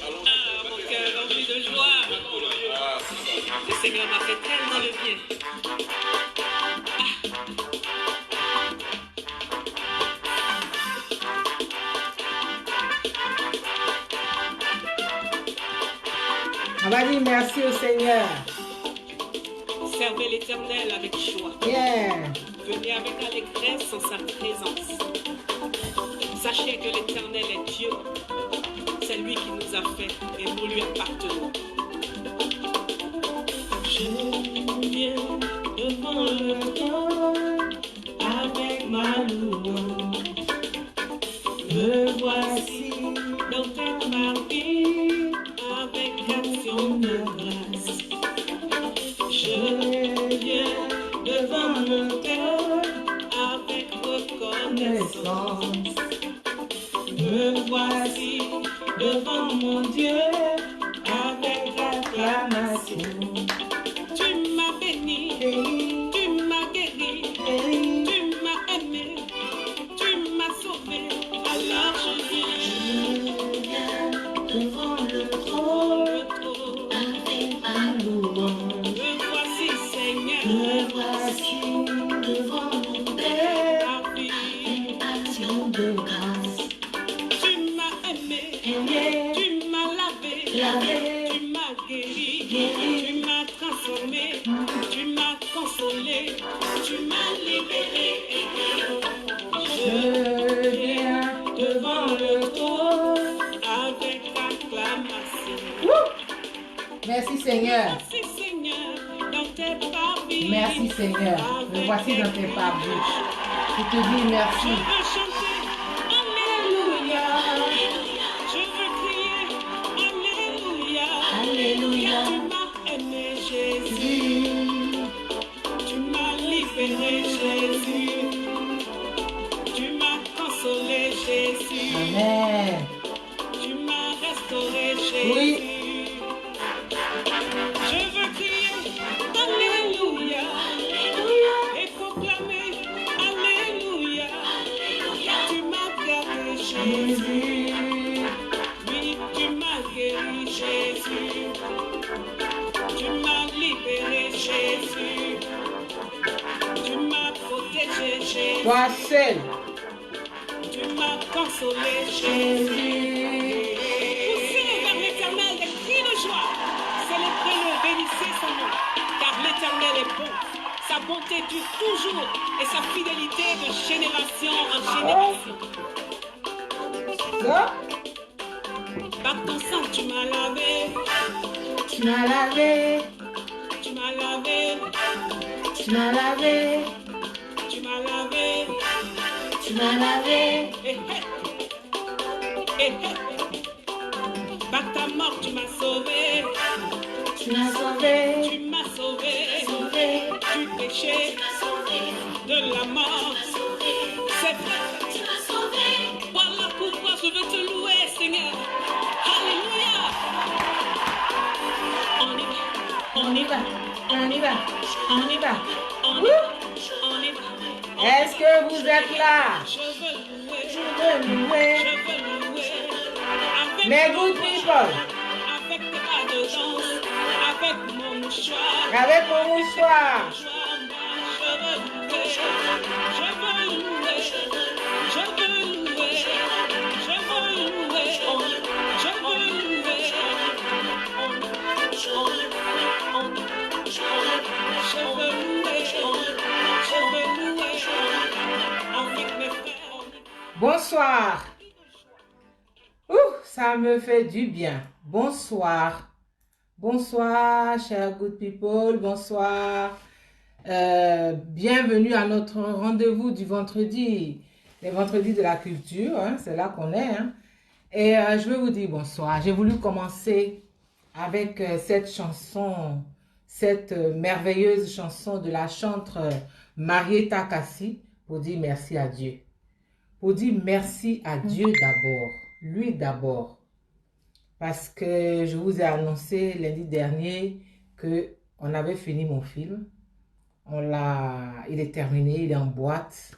Ah, mon cœur rempli de joie. Le Seigneur m'a fait tellement de bien. On va dire merci au Seigneur. Servez l'Éternel avec joie. Yeah. Venez avec allégresse en sa présence. Sachez que l'Éternel est Dieu. C'est lui qui nous a fait et nous lui appartenons. Je viens devant le trône avec ma louange. Me voici dans tes parvis avec action de grâce. Je viens devant le trône avec reconnaissance. Me voici devant mon Dieu avec acclamation. Tu m'as béni, tu m'as guéri, tu m'as aimé, tu m'as sauvé. Alors je viens devant le trône avec ma louange. Me voici Seigneur, me voici devant mon Dieu avec action de grâce. Tu m'as aimé, tu m'as lavé, tu m'as guéri, tu m'as transformé, tu m'as consolé, tu m'as libéré. Je viens devant le trône avec acclamation. Merci Seigneur. Merci Seigneur dans tes parvis. Merci Seigneur. Me voici dans tes parvis. Je te dis merci. Je veux chanter Alléluia. Je veux crier Alléluia. Alléluia. Car tu m'as aimé Jésus. Tu m'as libéré Jésus. Tu m'as consolé Jésus. Amen. Tu m'as restauré Jésus. Oui. Je veux crier Alléluia et proclamer Alléluia. Car tu m'as gardé Jésus. Oui, tu m'as guéri Jésus. Tu m'as libéré Jésus. Tu m'as protégé Jésus. Toi seul. Tu m'as consolé Jésus. Poussez vers l'Éternel des cris de joie. Célébrez-le, bénissez son nom. Car l'Éternel est bon. Sa bonté dure toujours et sa fidélité de génération en génération. Là, Par ton sang, tu m'as lavé. tu m'as lavé. Tu m'as lavé. Tu m'as lavé. Tu m'as lavé. Tu m'as lavé. Eh, eh. Eh, eh. Par ta mort, tu m'as sauvé. Tu m'as sauvé. Tu m'as sauvé. Sauvé. Du péché. De la mort. C'est vrai. Voilà pourquoi je veux te louer, Seigneur. Alléluia. On y va. On y va. On y va. On y va. On y Wouh. va. On y va. Est-ce que vous êtes là? Je veux louer. Je veux louer. Je veux louer. Avec Mes mon good people. avec tes pas de danse. Avec mon mouchoir. Avec mon mouchoir. Je veux louer. Je veux louer. Je veux louer. Je veux louer. Je veux louer. Je veux louer. Avec mes frères. Bonsoir. Ouh, ça me fait du bien. Bonsoir. Bonsoir, chers good people. Bonsoir. Bienvenue à notre rendez-vous du vendredi. Les vendredis de la culture, hein, c'est là qu'on est. Hein. Et je vais vous dire bonsoir. J'ai voulu commencer avec cette chanson, cette merveilleuse chanson de la chanteuse Marieta Kassi pour dire merci à Dieu. Pour dire merci à Dieu d'abord, lui d'abord. Parce que je vous ai annoncé lundi dernier qu'on avait fini mon film. Il est terminé, il est en boîte.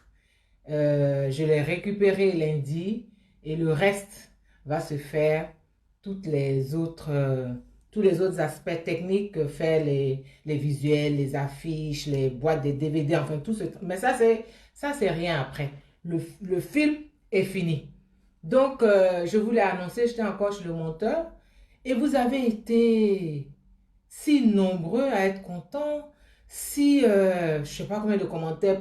Je l'ai récupéré lundi et le reste va se faire tous les autres aspects techniques que fait les visuels, les affiches, les boîtes de DVD, enfin tout ce... Mais ça, c'est rien après. Le film est fini. Donc, je vous l'ai annoncé, j'étais encore chez le monteur et vous avez été si nombreux à être contents, si, je ne sais pas combien de commentaires,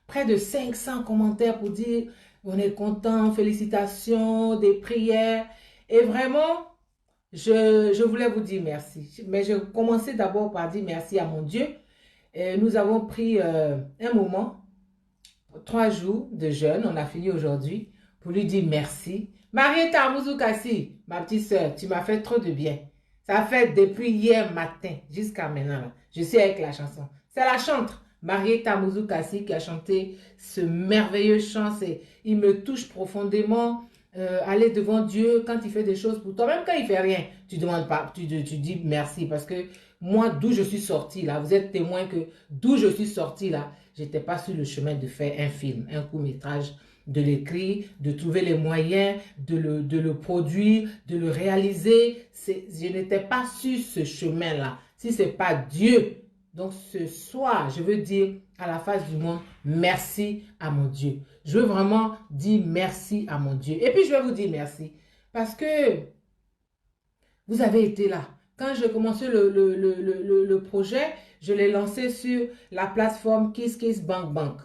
près de 500 commentaires pour dire on est content, félicitations, des prières. Et vraiment, je voulais vous dire merci. Mais je commençais d'abord par dire merci à mon Dieu. Et nous avons pris un moment, 3 jours de jeûne, on a fini aujourd'hui, pour lui dire merci. Marietta Mouzou-Kassi, ma petite soeur, tu m'as fait trop de bien. Ça fait depuis hier matin jusqu'à maintenant. Là. Je suis avec la chanson. C'est la chantre, Marietta Mouzou-Kassi, qui a chanté ce merveilleux chant. Il me touche profondément. Aller devant Dieu quand il fait des choses pour toi, même quand il fait rien, tu demandes pas, tu dis merci parce que moi, d'où je suis sortie là, vous êtes témoin que d'où je suis sortie là, j'étais pas sur le chemin de faire un film, un court-métrage, de l'écrire, de trouver les moyens, de le produire, de le réaliser. Je n'étais pas sur ce chemin-là. Si ce n'est pas Dieu. Donc ce soir, je veux dire à la face du monde, merci à mon Dieu. Je veux vraiment dire merci à mon Dieu. Et puis je vais vous dire merci parce que vous avez été là. Quand j'ai commencé le projet, je l'ai lancé sur la plateforme KissKissBankBank.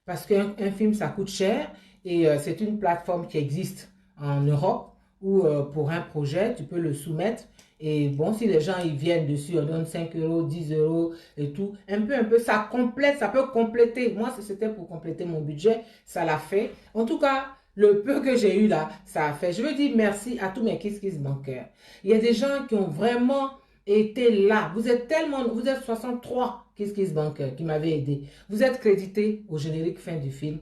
Parce qu'un film, ça coûte cher et c'est une plateforme qui existe en Europe où pour un projet, tu peux le soumettre. Et bon, si les gens ils viennent dessus, on donne 5 euros, 10 euros et tout. Un peu, ça complète, ça peut compléter. Moi, c'était pour compléter mon budget, ça l'a fait. En tout cas, le peu que j'ai eu là, ça a fait. Je veux dire merci à tous mes KissKissBankers. Il y a des gens qui ont vraiment été là. Vous êtes 63 KissKissBankers qui m'avaient aidé. Vous êtes crédités au générique fin du film.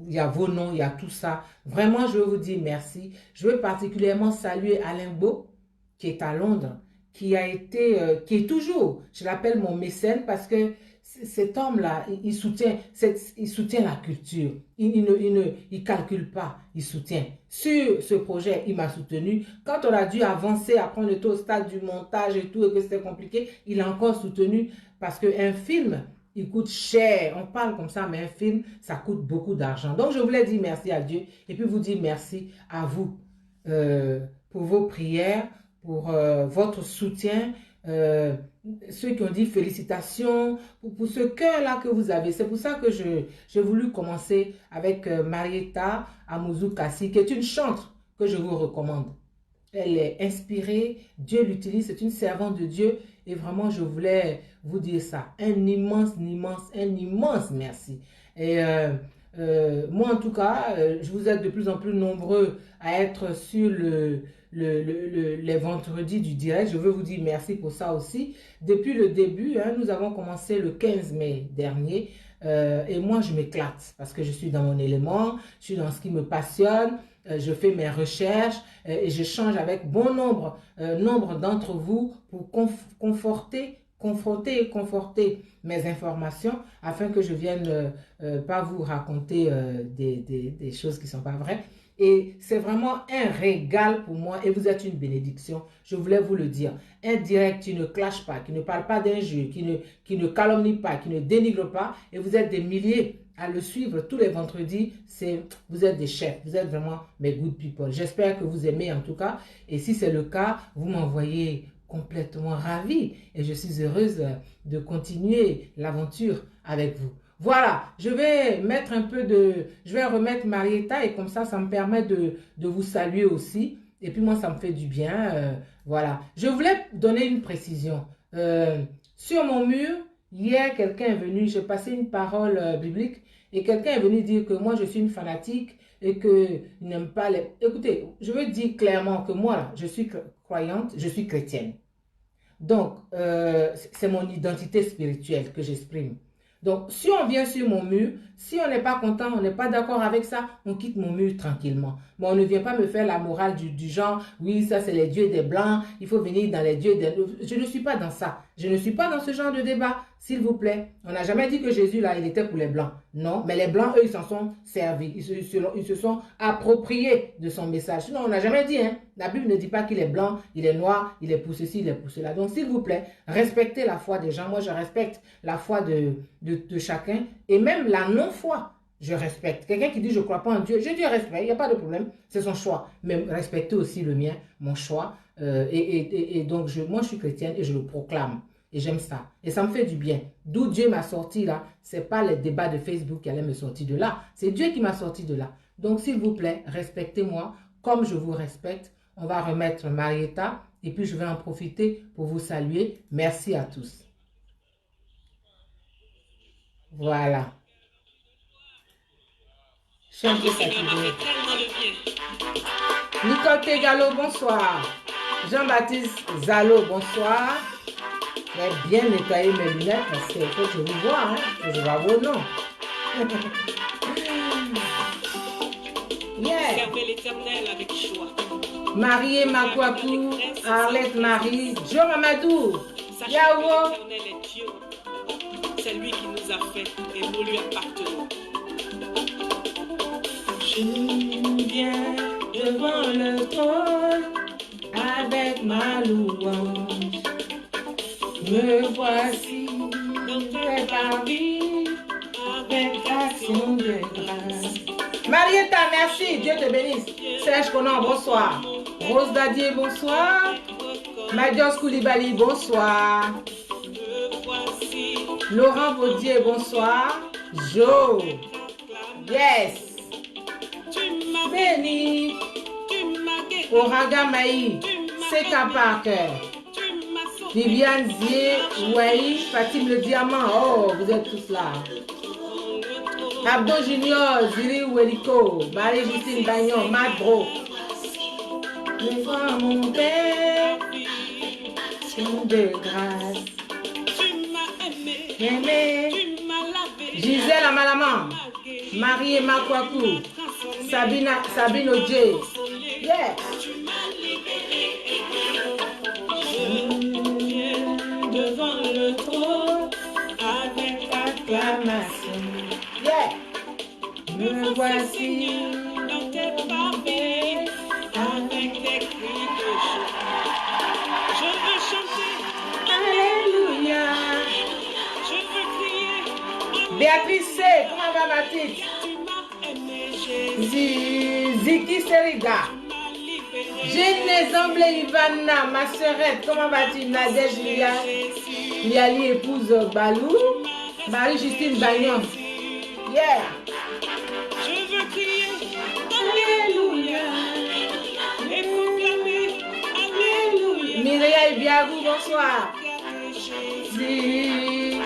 Il y a vos noms, il y a tout ça. Vraiment, je veux vous dire merci. Je veux particulièrement saluer Alain Beau, qui est à Londres, qui est toujours, je l'appelle mon mécène parce que cet homme-là, il soutient la culture. Il ne calcule pas, il soutient. Sur ce projet, il m'a soutenu. Quand on a dû avancer, après on était au stade du montage et tout, et que c'était compliqué, il a encore soutenu parce qu'un film, il coûte cher. On parle comme ça, mais un film, ça coûte beaucoup d'argent. Donc, je voulais dire merci à Dieu et puis vous dire merci à vous pour vos prières, pour votre soutien, ceux qui ont dit félicitations, pour ce cœur-là que vous avez. C'est pour ça que j'ai voulu commencer avec Marietta Amouzou-Kassi, qui est une chantre que je vous recommande. Elle est inspirée, Dieu l'utilise, c'est une servante de Dieu et vraiment je voulais vous dire ça. Un immense merci. Et moi en tout cas, je vous aide de plus en plus nombreux à être sur les vendredis du direct. Je veux vous dire merci pour ça aussi. Depuis le début, hein, nous avons commencé le 15 mai dernier et moi je m'éclate parce que je suis dans mon élément, je suis dans ce qui me passionne. Je fais mes recherches et je change avec bon nombre d'entre vous pour conforter et conforter mes informations afin que je vienne pas vous raconter des choses qui ne sont pas vraies. Et c'est vraiment un régal pour moi et vous êtes une bénédiction. Je voulais vous le dire. Un direct qui ne clash pas, qui ne parle pas d'injures, qui ne calomnie pas, qui ne dénigre pas. Et vous êtes des milliers à le suivre tous les vendredis. Vous êtes des chefs. Vous êtes vraiment mes good people. J'espère que vous aimez en tout cas. Et si c'est le cas, vous m'envoyez complètement ravi. Et je suis heureuse de continuer l'aventure avec vous. Voilà, je vais remettre Marietta et comme ça me permet de vous saluer aussi. Et puis moi, ça me fait du bien. Voilà, je voulais donner une précision. Sur mon mur, hier, quelqu'un est venu, j'ai passé une parole biblique et quelqu'un est venu dire que moi, je suis une fanatique et que je n'aime pas les... Écoutez, je veux dire clairement que moi, là, je suis croyante, je suis chrétienne. Donc, c'est mon identité spirituelle que j'exprime. Donc, si on vient sur mon mur, si on n'est pas content, on n'est pas d'accord avec ça, on quitte mon mur tranquillement. Mais on ne vient pas me faire la morale du genre, oui, ça c'est les dieux des Blancs, il faut venir dans les dieux des... Je ne suis pas dans ça. Je ne suis pas dans ce genre de débat, s'il vous plaît. On n'a jamais dit que Jésus, là, il était pour les Blancs. Non, mais les Blancs, eux, ils s'en sont servis. Ils se sont appropriés de son message. Sinon, on n'a jamais dit, hein. La Bible ne dit pas qu'il est blanc, il est noir, il est pour ceci, il est pour cela. Donc, s'il vous plaît, respectez la foi des gens. Moi, je respecte la foi de chacun et même la non-foi. Je respecte. Quelqu'un qui dit je ne crois pas en Dieu, je dis respect, il n'y a pas de problème, c'est son choix. Mais respectez aussi le mien, mon choix. Et donc, moi, je suis chrétienne et je le proclame. Et j'aime ça. Et ça me fait du bien. D'où Dieu m'a sorti là, ce n'est pas les débats de Facebook qui allaient me sortir de là. C'est Dieu qui m'a sorti de là. Donc, s'il vous plaît, respectez-moi comme je vous respecte. On va remettre Marietta et puis je vais en profiter pour vous saluer. Merci à tous. Voilà. Je suis un peu fatiguée. Nicole Tegalo, bonsoir. Jean-Baptiste Zalo, bonsoir. J'ai bien nettoyé mes lunettes parce qu'il faut que je vous vois, hein, que je vois vos noms. Yeah. Servez l'Éternel avec joie. Marie Makwaku, Arlette Marie, Joe Mamadou, Sachez Yao. que l'Éternel est Dieu. C'est lui qui nous a fait et nous lui appartenons. Je viens devant le trône avec ma louange. Me voici dans tes parvis avec action de grâce. Marietta, merci, Dieu te bénisse. Serge Conan, bonsoir. Rose Dadier, bonsoir. Madios Koulibaly, bonsoir. Laurent Baudier, bonsoir. Jo, yes. Béni. Oraga Maï, Seka Parker. Viviane Zier, Ouaï, Fatim le Diamant. Oh, vous êtes tous là. Abdo Junior, Ziri Weliko, Marie-Justine Bagnon, Matt Bro. Devant mon Père, de grâce. Aimé. Gisèle Amalaman, Marie Emma Kwaku, Sabine Odje. Yeah. Devant le trône avec acclamation. Yeah. Me voici dans tes parvis avec des cris de joie. Je veux chanter, Alléluia. je veux crier. Béatrice C, comment va ma petite? Tu m'as aimé, Jésus. Ziki Seriga. M'as libéré. Jeanne Zamblé Ivana, ma sœurette, comment vas-tu? Nadège Liali, épouse Balou. Marie-Justine Bagnon. Yeah. Je veux crier Alléluia et proclamer Alléluia. Myriam Biagou, bonsoir. Jésus, Si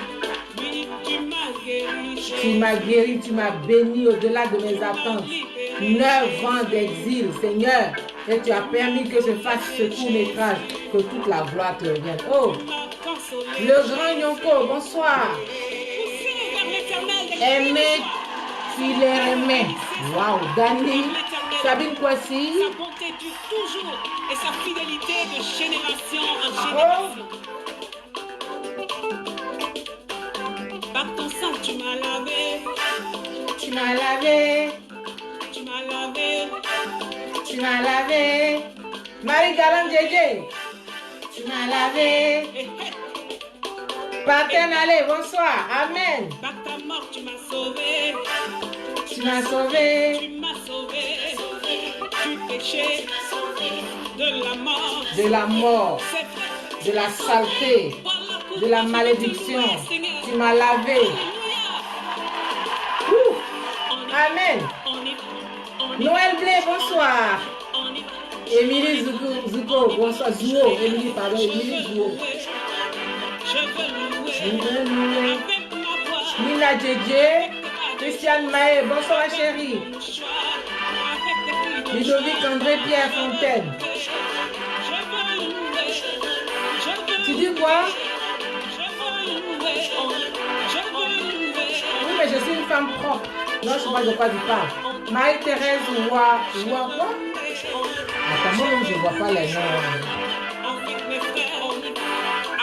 oui, tu m'as guéri. tu m'as guéri, tu m'as béni au-delà de mes attentes. 9 ans d'exil, Seigneur, et tu as permis que je fasse ce court-métrage, que toute la gloire te revienne. Oh, le grand Nyonko, bonsoir. Aimé, il est aimé. Waouh, Dani, Sabine Kwasi. Sa bonté dure toujours et sa fidélité de génération en Oh, génération. Par ton sang, tu m'as lavé, tu m'as lavé, tu m'as lavé. tu m'as lavé. Marie Galan Djedje, tu m'as lavé. Et Parten allez, bonsoir, amen. par ta mort, tu m'as sauvé, Tu m'as sauvé tu m'as sauvé du péché, de la mort. de la mort, C'est vrai. de la saleté, Voilà pourquoi de la je veux malédiction. te louer, Seigneur. Tu m'as lavé. Alléluia. Ouh, On y- amen. on y- Noël Blé, bonsoir. on y- Émilie Zuko, bonsoir. Zouo, Émilie, pardon, Émilie Zouo. Je veux Je louer veux louer. avec ma voix. Nina Djedje, Christiane Maé, bonsoir chérie. Mon choix, avec des cris de Ludovic joie. André Pierre Fontaine. Je veux louer. Je veux Tu dis quoi? Je veux louer. Je veux louer. femme propre. Non, je ne sais pas de quoi tu parles. Marie-Thérèse quoi? Attends, moi-même, je ne vois pas les noms. Avec mes frères, on y va.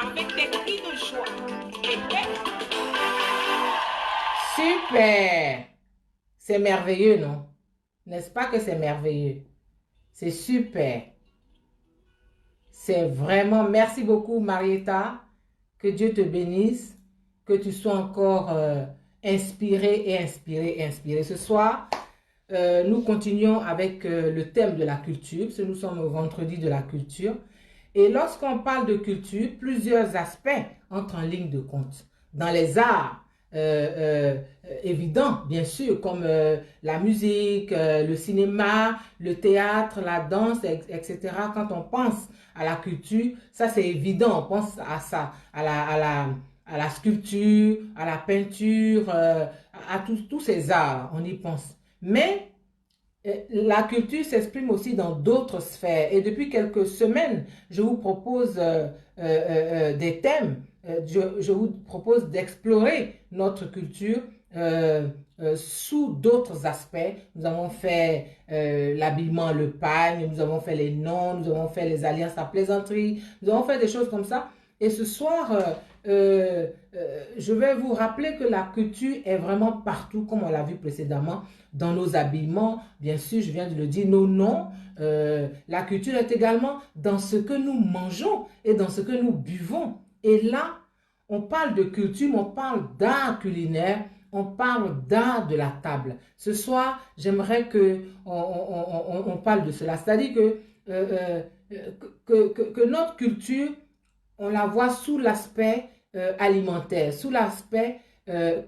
Avec des cris de joie. Et Super! C'est merveilleux, non? N'est-ce pas que c'est merveilleux? C'est super. C'est vraiment... Merci beaucoup, Marietta. Que Dieu te bénisse. Que tu sois encore inspiré et inspiré et inspiré. Ce soir, nous continuons avec le thème de la culture. Parce que nous sommes au vendredi de la culture. Et lorsqu'on parle de culture, plusieurs aspects entrent en ligne de compte. Dans les arts, évidents, bien sûr, comme la musique, le cinéma, le théâtre, la danse, etc. Quand on pense à la culture, ça c'est évident, on pense à ça, à la sculpture, à la peinture, à tous ces arts, on y pense. Mais la culture s'exprime aussi dans d'autres sphères et depuis quelques semaines, je vous propose des thèmes, je vous propose d'explorer notre culture sous d'autres aspects. Nous avons fait l'habillement, le pagne, nous avons fait les noms, nous avons fait les alliances à plaisanterie, nous avons fait des choses comme ça. Et ce soir, je vais vous rappeler que la culture est vraiment partout, comme on l'a vu précédemment, dans nos habillements, bien sûr, je viens de le dire, nos noms. La culture est également dans ce que nous mangeons et dans ce que nous buvons. Et là, on parle de culture, on parle d'art culinaire, on parle d'art de la table. Ce soir, j'aimerais on parle de cela. C'est-à-dire que notre culture, on la voit sous l'aspect alimentaire, sous l'aspect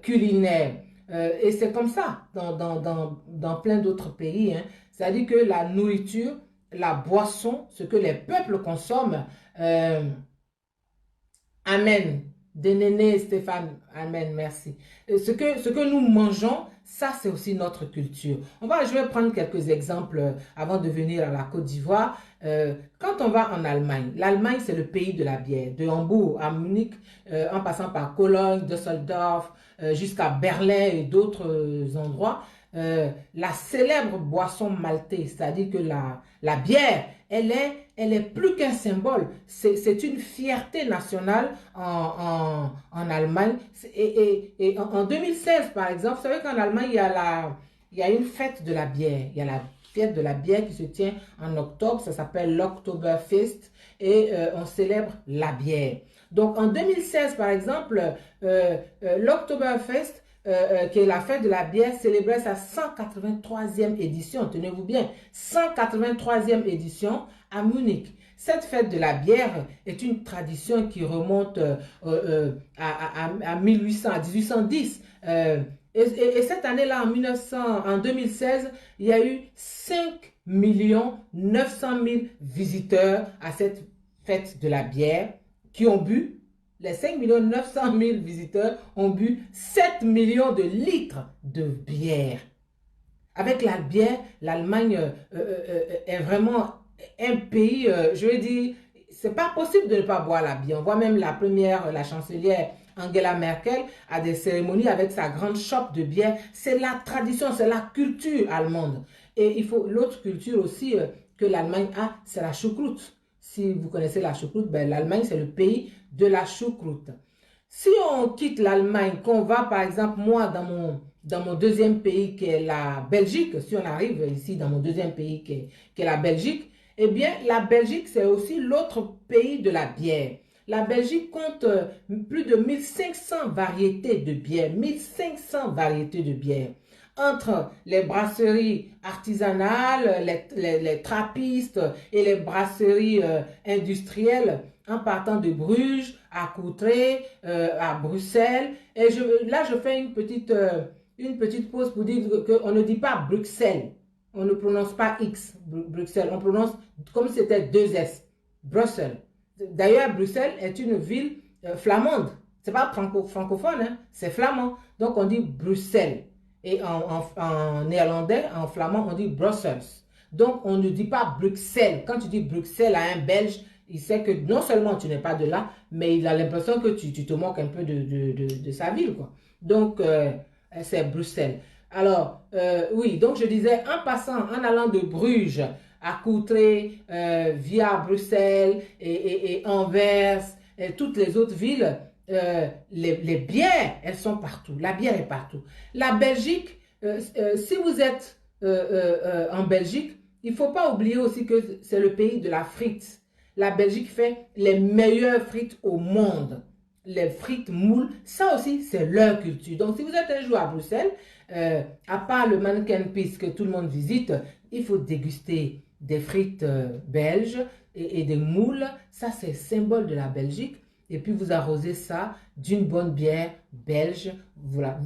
culinaire. Et c'est comme ça dans plein d'autres pays. Hein. C'est-à-dire que la nourriture, la boisson, ce que les peuples consomment, amen. Dénéné Stéphane, amen, merci. Ce que nous mangeons, ça c'est aussi notre culture. Je vais prendre quelques exemples avant de venir à la Côte d'Ivoire. Quand on va en Allemagne, l'Allemagne c'est le pays de la bière. De Hambourg à Munich, en passant par Cologne, Düsseldorf, jusqu'à Berlin et d'autres endroits, la célèbre boisson maltaise, c'est-à-dire que la bière, elle est plus qu'un symbole, c'est une fierté nationale en Allemagne. Et en 2016, par exemple, vous savez qu'en Allemagne, il y a une fête de la bière. Il y a la fête de la bière qui se tient en octobre, ça s'appelle l'Oktoberfest, et on célèbre la bière. Donc en 2016, par exemple, l'Oktoberfest, qui est la fête de la bière, célébrait sa 183e édition, tenez-vous bien, 183e édition à Munich. Cette fête de la bière est une tradition qui remonte à 1800, à 1810. Et cette année-là, en 2016, il y a eu 5 900 000 visiteurs à cette fête de la bière qui ont bu. Les 5 900 000 visiteurs ont bu 7 millions de litres de bière. Avec la bière, l'Allemagne est vraiment un pays, je veux dire, c'est pas possible de ne pas boire la bière. On voit même la chancelière Angela Merkel a des cérémonies avec sa grande chope de bière. C'est la tradition, c'est la culture allemande. Et l'autre culture aussi que l'Allemagne a, c'est la choucroute. Si vous connaissez la choucroute, ben, l'Allemagne c'est le pays de la choucroute. Si on quitte l'Allemagne, qu'on va par exemple, moi dans mon deuxième pays qui est la Belgique, si on arrive ici dans mon deuxième pays qui est la Belgique, eh bien la Belgique c'est aussi l'autre pays de la bière. La Belgique compte plus de 1500 variétés de bière, 1500 variétés de bière. Entre les brasseries artisanales, les trappistes et les brasseries industrielles, en partant de Bruges à Courtrai, à Bruxelles. Et là, je fais une petite pause pour dire qu'on ne dit pas Bruxelles. On ne prononce pas X, Bruxelles. On prononce comme si c'était deux S, Bruxelles. D'ailleurs, Bruxelles est une ville flamande. Ce n'est pas francophone, hein? C'est flamand. Donc, on dit Bruxelles. Et en néerlandais, en flamand, on dit Brussels. Donc, on ne dit pas Bruxelles. Quand tu dis Bruxelles à un Belge, il sait que non seulement tu n'es pas de là, mais il a l'impression que tu te moques un peu de sa ville, quoi. Donc, c'est Bruxelles. Alors, oui, donc je disais, en passant, en allant de Bruges à Courtrai, via Bruxelles et Anvers, et toutes les autres villes, les bières, elles sont partout. La bière est partout. La Belgique, si vous êtes en Belgique, il ne faut pas oublier aussi que c'est le pays de la frite. La Belgique fait les meilleures frites au monde. Les frites moules, ça aussi, c'est leur culture. Donc, si vous êtes un jour à Bruxelles, à part le Mannequin Peace que tout le monde visite, il faut déguster des frites belges et des moules. Ça, c'est symbole de la Belgique. Et puis, vous arrosez ça d'une bonne bière belge. Voilà,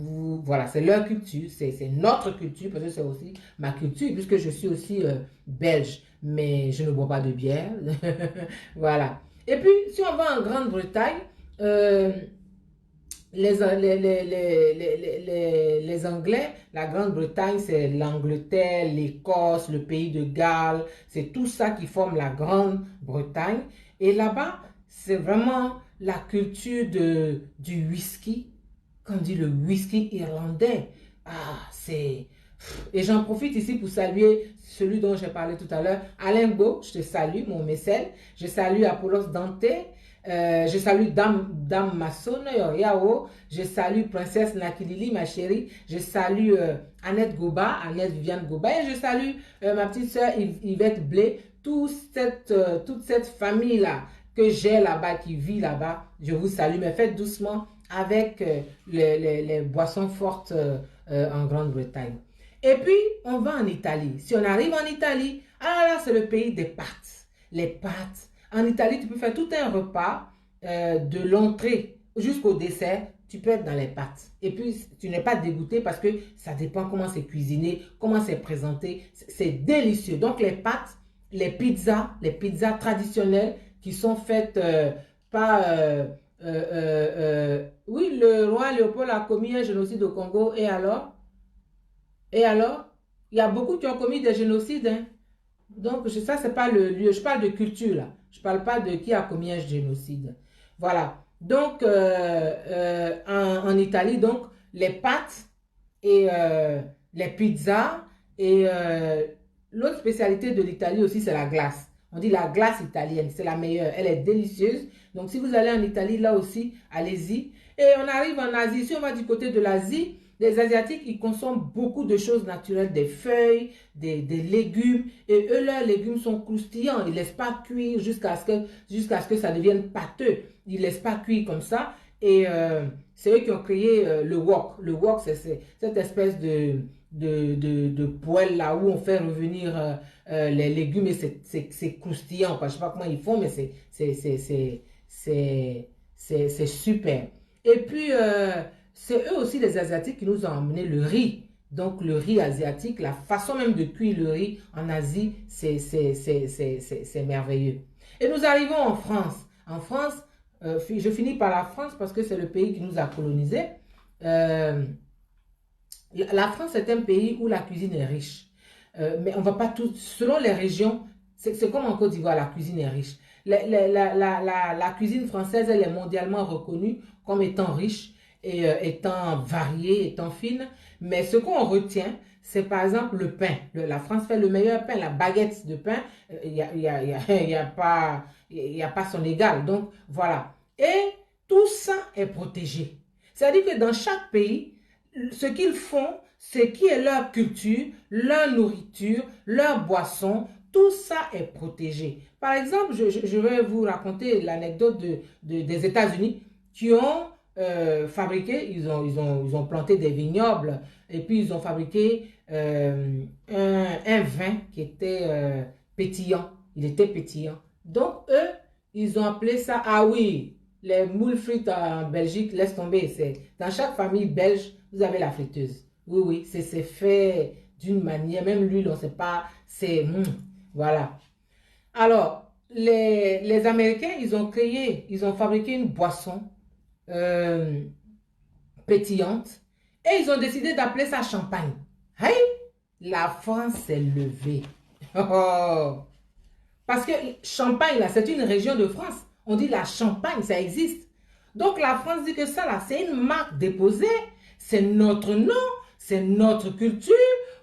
voilà c'est leur culture, c'est notre culture, parce que c'est aussi ma culture, puisque je suis aussi belge, mais je ne bois pas de bière. Voilà. Et puis, si on va en Grande-Bretagne, euh, les Anglais, la Grande-Bretagne, c'est l'Angleterre, l'Écosse, le pays de Galles, c'est tout ça qui forme la Grande-Bretagne. Et là-bas, c'est vraiment la culture du whisky, qu'on dit le whisky irlandais. Ah, c'est... Et j'en profite ici pour saluer celui dont j'ai parlé tout à l'heure, Alain Beau, je te salue, mon mécène. Je salue Apollos Dante. Je salue Dame Masson, Yao. Je salue Princesse Nakilili, ma chérie. Je salue Annette Goba, Annette Viviane Goba. Et je salue ma petite soeur Yvette Blé. Toute cette famille-là que j'ai là-bas, qui vit là-bas. Je vous salue, mais faites doucement avec les boissons fortes en Grande-Bretagne. Et puis, on va en Italie. Si on arrive en Italie, ah là, c'est le pays des pâtes. Les pâtes. En Italie, tu peux faire tout un repas de l'entrée jusqu'au dessert. Tu peux être dans les pâtes. Et puis, tu n'es pas dégoûté parce que ça dépend comment c'est cuisiné, comment c'est présenté. C'est délicieux. Donc, les pâtes, les pizzas traditionnelles qui sont faites par... oui, le roi Léopold a commis un génocide au Congo. Et alors? Et alors? Il y a beaucoup qui ont commis des génocides, hein? Donc, ça, c'est pas le lieu. Je parle de culture, là. Je parle pas de qui a commis un génocide. Voilà. Donc, en Italie, donc, les pâtes et les pizzas. Et l'autre spécialité de l'Italie aussi, c'est la glace. On dit la glace italienne. C'est la meilleure. Elle est délicieuse. Donc, si vous allez en Italie, là aussi, allez-y. Et on arrive en Asie. Si on va du côté de l'Asie, les Asiatiques, ils consomment beaucoup de choses naturelles, des feuilles, des légumes. Et eux, leurs légumes sont croustillants. Ils ne laissent pas cuire jusqu'à ce que ça devienne pâteux. Ils ne laissent pas cuire comme ça. Et c'est eux qui ont créé le wok. Le wok, c'est cette espèce de poêle là où on fait revenir les légumes et c'est croustillant, quoi. Je ne sais pas comment ils font, mais c'est super. Et puis, c'est eux aussi, les Asiatiques, qui nous ont emmené le riz. Donc, le riz asiatique, la façon même de cuire le riz en Asie, c'est merveilleux. Et nous arrivons en France. En France, je finis par la France parce que c'est le pays qui nous a colonisés. La France est un pays où la cuisine est riche. Mais on va pas tout... Selon les régions, c'est comme en Côte d'Ivoire, la cuisine est riche. La cuisine française, elle est mondialement reconnue comme étant riche et étant variée, étant fine. Mais ce qu'on retient, c'est par exemple le pain. La France fait le meilleur pain, la baguette de pain, il n'y a pas son égal. Donc, voilà. Et tout ça est protégé. C'est-à-dire que dans chaque pays, ce qu'ils font, c'est qui est leur culture, leur nourriture, leur boisson, tout ça est protégé. Par exemple, je vais vous raconter l'anecdote des États-Unis qui ont fabriqué, ils ont planté des vignobles et puis ils ont fabriqué un vin qui était pétillant. Il était pétillant. Donc, eux, ils ont appelé ça, ah oui, les moules frites en Belgique, laisse tomber. Dans chaque famille belge, vous avez la friteuse. Oui, oui, c'est fait d'une manière, même l'huile, on ne sait pas, voilà. Alors, les Américains, ils ont fabriqué une boisson pétillante et ils ont décidé d'appeler ça champagne. Hey, la France s'est levée. Oh. Parce que Champagne, là, c'est une région de France. On dit la Champagne, ça existe. Donc, la France dit que ça, là, c'est une marque déposée. C'est notre nom, c'est notre culture.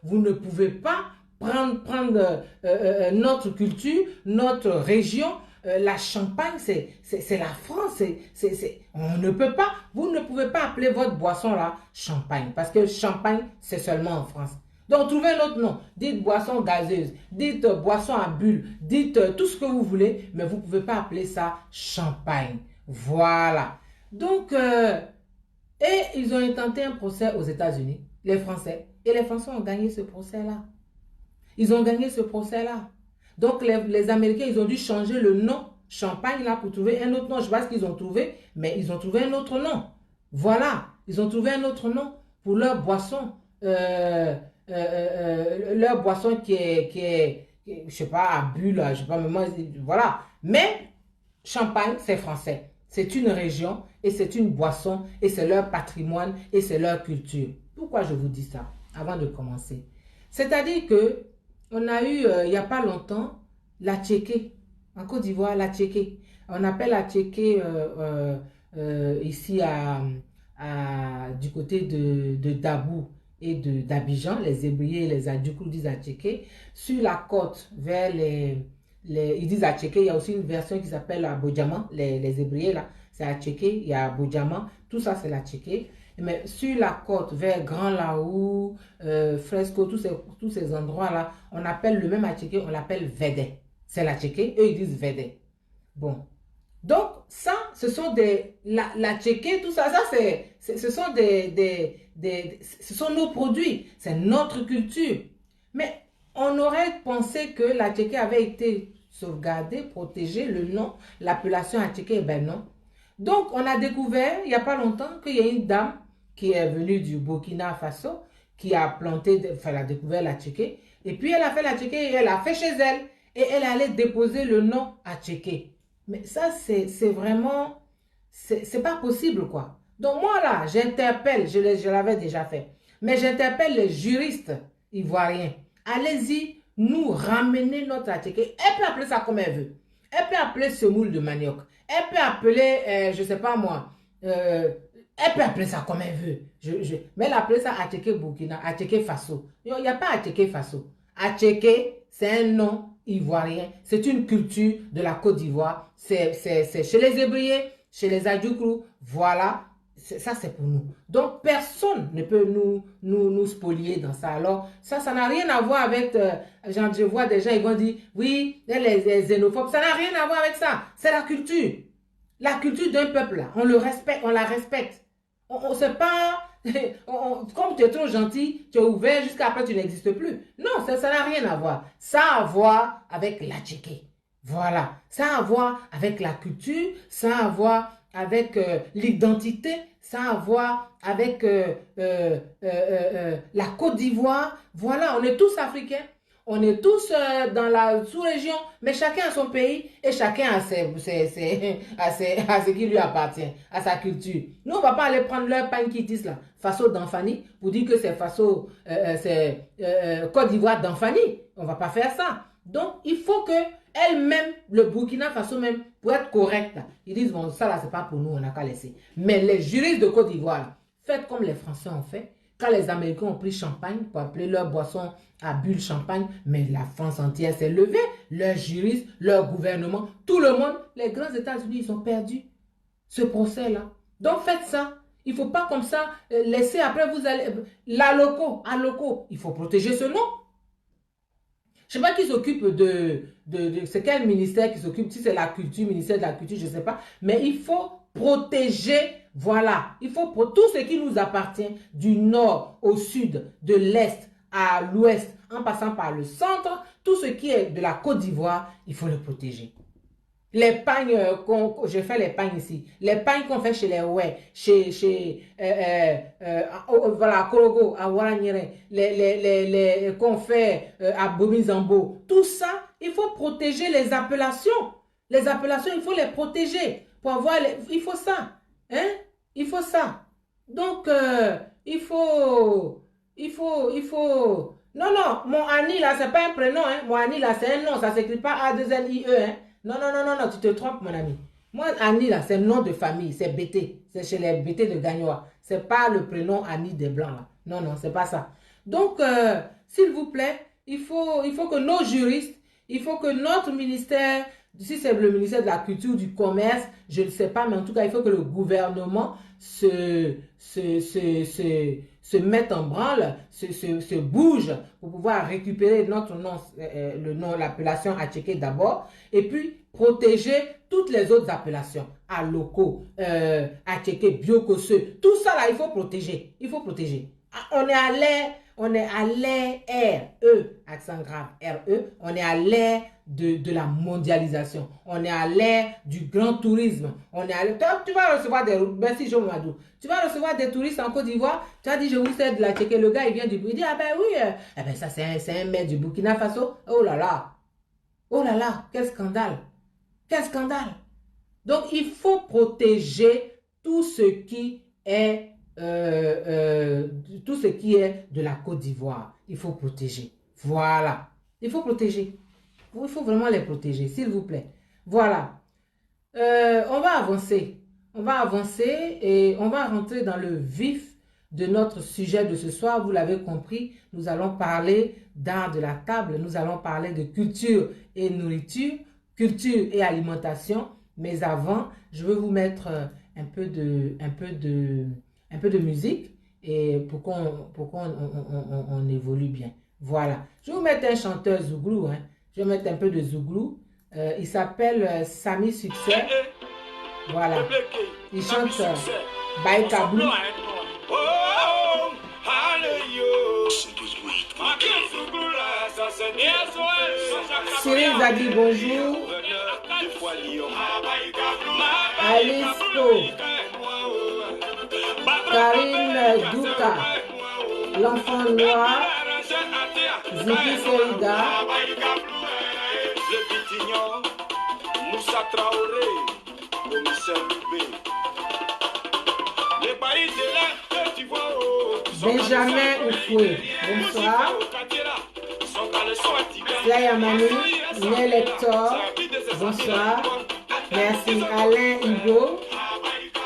Vous ne pouvez pas prendre notre culture, notre région. La Champagne, c'est la France. On ne peut pas, vous ne pouvez pas appeler votre boisson là Champagne. Parce que Champagne, c'est seulement en France. Donc, trouvez un autre nom. Dites boisson gazeuse, dites boisson à bulles, dites tout ce que vous voulez, mais vous ne pouvez pas appeler ça Champagne. Voilà. Donc, et ils ont intenté un procès aux États-Unis, les Français. Et les Français ont gagné ce procès-là. Ils ont gagné ce procès-là. Donc, les Américains, ils ont dû changer le nom Champagne là pour trouver un autre nom. Je ne sais pas ce qu'ils ont trouvé, mais ils ont trouvé un autre nom. Voilà. Ils ont trouvé un autre nom pour leur boisson. Leur boisson qui est, je ne sais pas, à bulle, je sais pas, mais moi, voilà. Mais Champagne, c'est français. C'est une région et c'est une boisson et c'est leur patrimoine et c'est leur culture. Pourquoi je vous dis ça avant de commencer? C'est-à-dire que on a eu, il n'y a pas longtemps, la tchéké. En Côte d'Ivoire, la tchéké. On appelle la tchéké ici du côté de Dabou et d'Abidjan, les Hébriers et les Adjoukrous disent à tchéké. Sur la côte, vers ils disent à tchéké, il y a aussi une version qui s'appelle la Bodjama, les Hébriers là, c'est à tchéké, il y a Bodjama, tout ça c'est la tchéké. Mais sur la côte, vers Grand Laou, Fresco, tous ces endroits-là, on appelle le même attiqué, on l'appelle Védé. C'est l'attiqué, eux ils disent Védé. Bon. Donc, ça, ce sont des... L'attiqué, tout ça, ce sont ce sont nos produits. C'est notre culture. Mais on aurait pensé que l'attiqué avait été sauvegardé, protégé, le nom, l'appellation attiqué, eh ben non. Donc, on a découvert, il n'y a pas longtemps, qu'il y a une dame qui est venue du Burkina Faso, qui a planté, enfin, elle a découvert la tchéké, et puis elle a fait la tchéké et elle a fait chez elle, et elle allait déposer le nom à tchéké. Mais ça, c'est vraiment, c'est pas possible, quoi. Donc moi, là, j'interpelle, je l'avais déjà fait, mais j'interpelle les juristes ivoiriens. Allez-y, nous ramener notre tchéké. Elle peut appeler ça comme elle veut. Elle peut appeler semoule de manioc. Elle peut appeler, je ne sais pas moi, elle peut appeler ça comme elle veut. Mais elle appelle ça Attiqué Burkina, Attiqué Faso. Il n'y a pas Attiqué Faso. Attiqué, c'est un nom ivoirien. C'est une culture de la Côte d'Ivoire. C'est chez les Hébriers, chez les Adjoukrous. Voilà. Ça, c'est pour nous. Donc, personne ne peut nous spolier dans ça. Alors, ça n'a rien à voir avec... genre, je vois des gens, ils vont dire, oui, les xénophobes. Ça n'a rien à voir avec ça. C'est la culture. La culture d'un peuple, là. On le respecte, on la respecte. On sait pas... comme tu es trop gentil, tu es ouvert, jusqu'à après, tu n'existes plus. Non, ça n'a rien à voir. Ça a à voir avec la tchéké. Voilà. Ça a à voir avec la culture. Ça a à voir avec l'identité, ça a à voir avec la Côte d'Ivoire. Voilà, on est tous africains, on est tous dans la sous-région, mais chacun a son pays et chacun a ce qui lui appartient, à sa culture. Nous, on ne va pas aller prendre leur pain qui disent là, Faso d'Anfani, pour dire que c'est Faso, Côte d'Ivoire d'Anfani. On ne va pas faire ça. Donc, il faut que elle-même, le Burkina Faso même, pour être correct, là, ils disent, bon, ça là, c'est pas pour nous, on n'a qu'à laisser. Mais les juristes de Côte d'Ivoire, faites comme les Français ont fait. Quand les Américains ont pris champagne pour appeler leur boisson à bulle champagne, mais la France entière s'est levée, leurs juristes, leur gouvernement, tout le monde, les grands États-Unis, ils ont perdu ce procès-là. Donc, faites ça. Il ne faut pas comme ça laisser, après vous allez... à loco, il faut protéger ce nom. Je ne sais pas qui s'occupe c'est quel ministère qui s'occupe, si c'est la culture, ministère de la culture, je ne sais pas. Mais il faut protéger, voilà. Il faut pour tout ce qui nous appartient, du nord au sud, de l'est à l'ouest, en passant par le centre, tout ce qui est de la Côte d'Ivoire, il faut le protéger. Les pagnes, je fais les pagnes ici, les pagnes qu'on fait chez les Oué, voilà, à Korogo, à Waranyere, qu'on fait à Bomizambo, tout ça, il faut protéger les appellations. Les appellations, il faut les protéger pour avoir, il faut ça, hein, il faut ça. Donc, il faut, non, mon Annie là, c'est pas un prénom, hein, mon Annie là, c'est un nom, ça s'écrit pas A2NIE, hein. Non, tu te trompes, mon ami. Moi, Annie, là, c'est le nom de famille, c'est Bété. C'est chez les Bété de Gagnoa. C'est pas le prénom Annie des Blancs, là. Non, non, c'est pas ça. Donc, s'il vous plaît, il faut que nos juristes, il faut que notre ministère, si c'est le ministère de la Culture, du Commerce, je ne sais pas, mais en tout cas, il faut que le gouvernement se mette en branle, se bouge pour pouvoir récupérer notre nom, le nom, l'appellation Attiéké d'abord, et puis protéger toutes les autres appellations, Aloko, Attiéké, Biokosse, tout ça là, il faut protéger, il faut protéger. On est à l'ère, R-E, accent grave, R-E, on est à l'ère de la mondialisation, on est à l'ère du grand tourisme, on est à l'ère, tu vas recevoir des, merci Jean Madou, tu vas recevoir des touristes en Côte d'Ivoire, tu as dit je vous sais de la Tchéquée, le gars il vient du, il dit ah ben oui, eh ben ça c'est un maire du Burkina Faso, oh là là, quel scandale, quel scandale. Donc il faut protéger tout ce qui est tout ce qui est de la Côte d'Ivoire, il faut protéger. Voilà. Il faut protéger. Il faut vraiment les protéger, s'il vous plaît. Voilà. On va avancer. On va avancer et on va rentrer dans le vif de notre sujet de ce soir. Vous l'avez compris, nous allons parler d'art de la table. Nous allons parler de culture et nourriture, culture et alimentation. Mais avant, je veux vous mettre un peu de musique et pour qu'on évolue bien. Voilà. Je vais vous mettre un chanteur Zouglou. Hein. Je vais mettre un peu de Zouglou. Il s'appelle Sami Succès. Voilà. Il chante Baïka Blue. Cyril Zadi, bonjour. Alice Po. Karine Douka, l'enfant noir, Ziki Serida, Moussa Traoré, Benjamin Oufoué, bonsoir. Slaya Mani, Nel Hector, bonsoir. Merci Alain Hugo,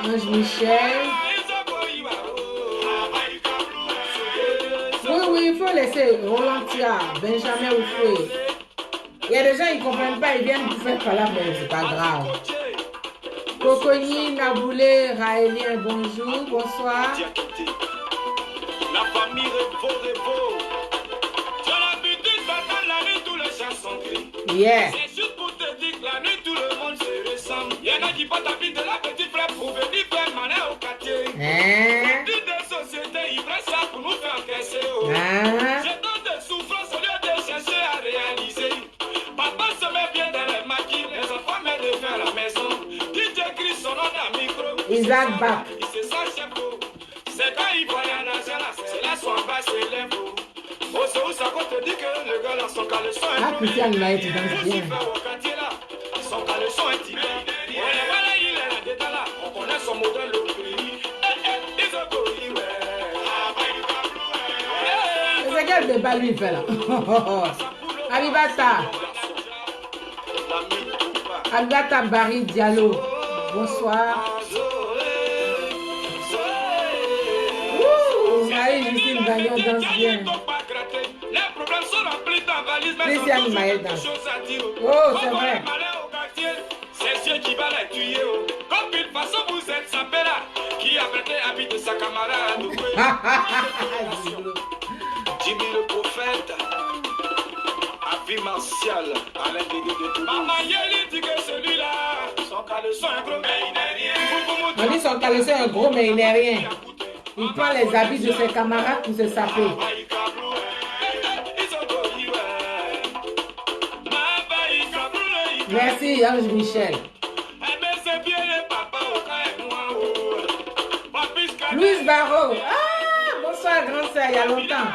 Ange Michel. Oui, il faut laisser Rolandia, Benjamin Oufoué. Il y a des gens qui ne comprennent pas, ils viennent vous faire par là, mais c'est pas grave. Cocogny, Naboulé, Raélien, bonjour, bonsoir. La famille Revo. Tu as l'habitude d'entendre la nuit, tous les chansons crient. Yeah. C'est juste pour te dire que la nuit, tout le monde se ressemble. Il y en a qui portent la vie de la petite frère pour venir faire maner au quartier. Partie des sociétés, ils prennent ça pour nous faire encaisser. Je donne des souffrances au lieu de chercher à réaliser. Papa se met bien dans les maquilles, les enfants mettent de faire la maison. DJ Chris son nom d'un micro. Isaac Bach. Il se sent chef. C'est quand il voit un argent là, c'est là son bas, c'est l'info. Oh, c'est où ça qu'on te dit que le gars là, son caleçon est trop bien. Tu danses bien. Son caleçon est tiré. On est voilà, il est là dedans là. On connaît son modèle au prix. Ils ont corrigé, c'est quel débat lui fait là? Abibata Barry Diallo. Bonsoir. Justine Gagnon danse bien. Les problèmes sont remplis dans valise. Christiane Maël danse. Oh, c'est vrai. C'est Dieu qui va les tuer. Comme une façon, vous êtes sa là qui a prêté habit de sa camarade. Jimmy le prophète. Avis martial. Alain Dégué de tout. Maman Yeli dit que celui-là, son caleçon est gros, mais il n'est rien. On dit son caleçon est gros, mais il n'est rien. Il prend les habits de ses camarades pour se saper. Merci, Ange Michel. Louise Barreau. Ah, bonsoir, grand sœur, il y a longtemps.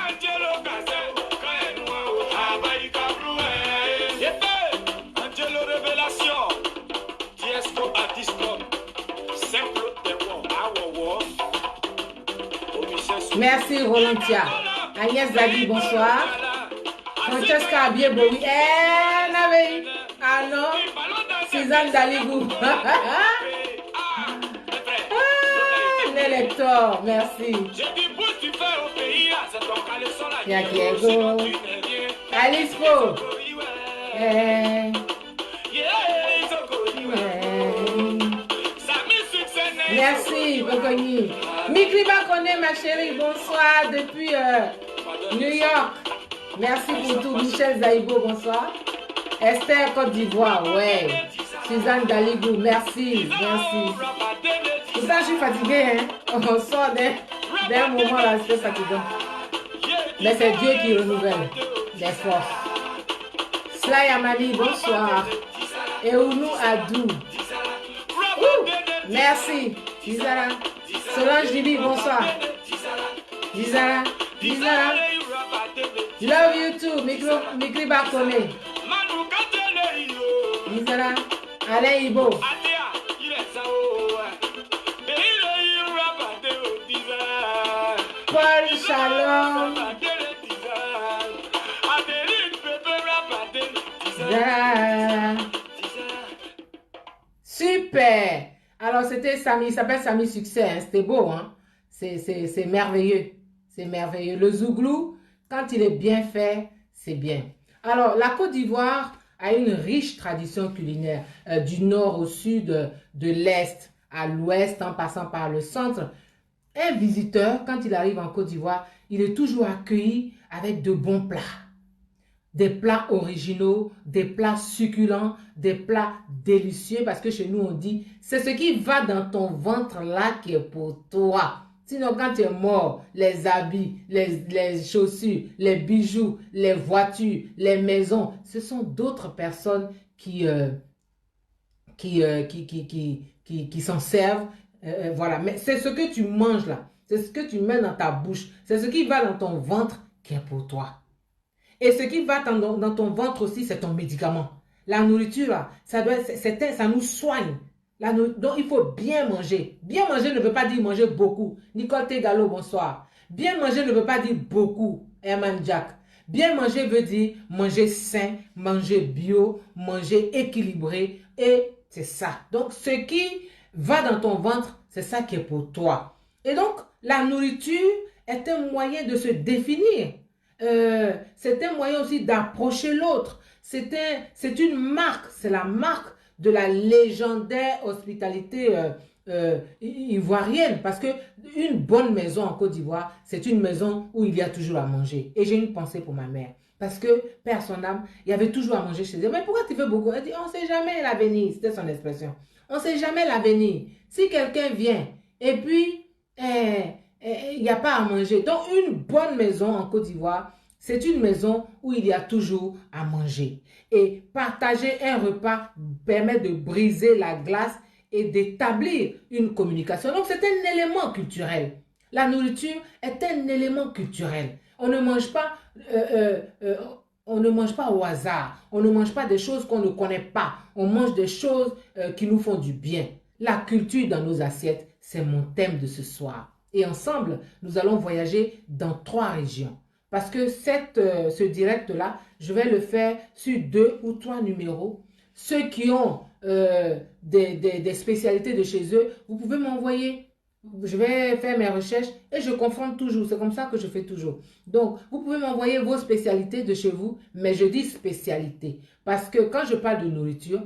Merci Rolandia. Agnès Zadi, bonsoir. Francesca Abiebowi. Ah non. Suzanne Dalibou. L'électeur, merci. Yakiego. Alice Po. Merci, Bogoni. Mikri Bakone, ma chérie, bonsoir depuis New York. Merci pour tout. Michel Zaïbo, bonsoir. Esther, Côte d'Ivoire, ouais. Suzanne Dalibou, merci, merci. Tout ça, je suis fatiguée, hein. On sort d'un moment là, c'est fatigant. Mais c'est Dieu qui renouvelle les forces. Sly Amani, bonsoir. Et Ounou Adou. Merci. Lizara. Solange Dibi, bonsoir. Lizara. Lizara. Love you too. Mikri Bakone. Lizara. Alain Ibo. Paul Shalom. Super. Alors, c'était Samy, il s'appelle Samy Succès, hein. C'était beau, hein? C'est merveilleux. C'est merveilleux. Le zouglou, quand il est bien fait, c'est bien. Alors, la Côte d'Ivoire a une riche tradition culinaire, du nord au sud, de l'est à l'ouest, en passant par le centre. Un visiteur, quand il arrive en Côte d'Ivoire, il est toujours accueilli avec de bons plats. Des plats originaux, des plats succulents, des plats délicieux, parce que chez nous on dit, c'est ce qui va dans ton ventre là qui est pour toi. Sinon quand tu es mort, les habits, les chaussures, les bijoux, les voitures, les maisons, ce sont d'autres personnes qui s'en servent. Voilà, mais c'est ce que tu manges là, c'est ce que tu mets dans ta bouche, c'est ce qui va dans ton ventre qui est pour toi. Et ce qui va dans ton ventre aussi, c'est ton médicament. La nourriture, là, ça nous soigne. Donc, il faut bien manger. Bien manger ne veut pas dire manger beaucoup. Nicole Tegalo, bonsoir. Bien manger ne veut pas dire beaucoup. Herman Jack. Bien manger veut dire manger sain, manger bio, manger équilibré. Et c'est ça. Donc, ce qui va dans ton ventre, c'est ça qui est pour toi. Et donc, la nourriture est un moyen de se définir. C'est un moyen aussi d'approcher l'autre. C'est une marque, c'est la marque de la légendaire hospitalité ivoirienne. Parce que une bonne maison en Côte d'Ivoire, c'est une maison où il y a toujours à manger. Et j'ai une pensée pour ma mère. Parce que, père son âme, il y avait toujours à manger chez elle. Mais pourquoi tu fais beaucoup? Elle dit, on ne sait jamais l'avenir. C'était son expression. On ne sait jamais l'avenir. Si quelqu'un vient et puis il n'y a pas à manger. Donc, une bonne maison en Côte d'Ivoire, c'est une maison où il y a toujours à manger. Et partager un repas permet de briser la glace et d'établir une communication. Donc, c'est un élément culturel. La nourriture est un élément culturel. On ne mange pas, au hasard. On ne mange pas des choses qu'on ne connaît pas. On mange des choses qui nous font du bien. La culture dans nos assiettes, c'est mon thème de ce soir. Et ensemble, nous allons voyager dans 3 régions. Parce que ce direct-là, je vais le faire sur 2 ou 3 numéros. Ceux qui ont des spécialités de chez eux, vous pouvez m'envoyer. Je vais faire mes recherches et je confronte toujours. C'est comme ça que je fais toujours. Donc, vous pouvez m'envoyer vos spécialités de chez vous, mais je dis spécialité. Parce que quand je parle de nourriture,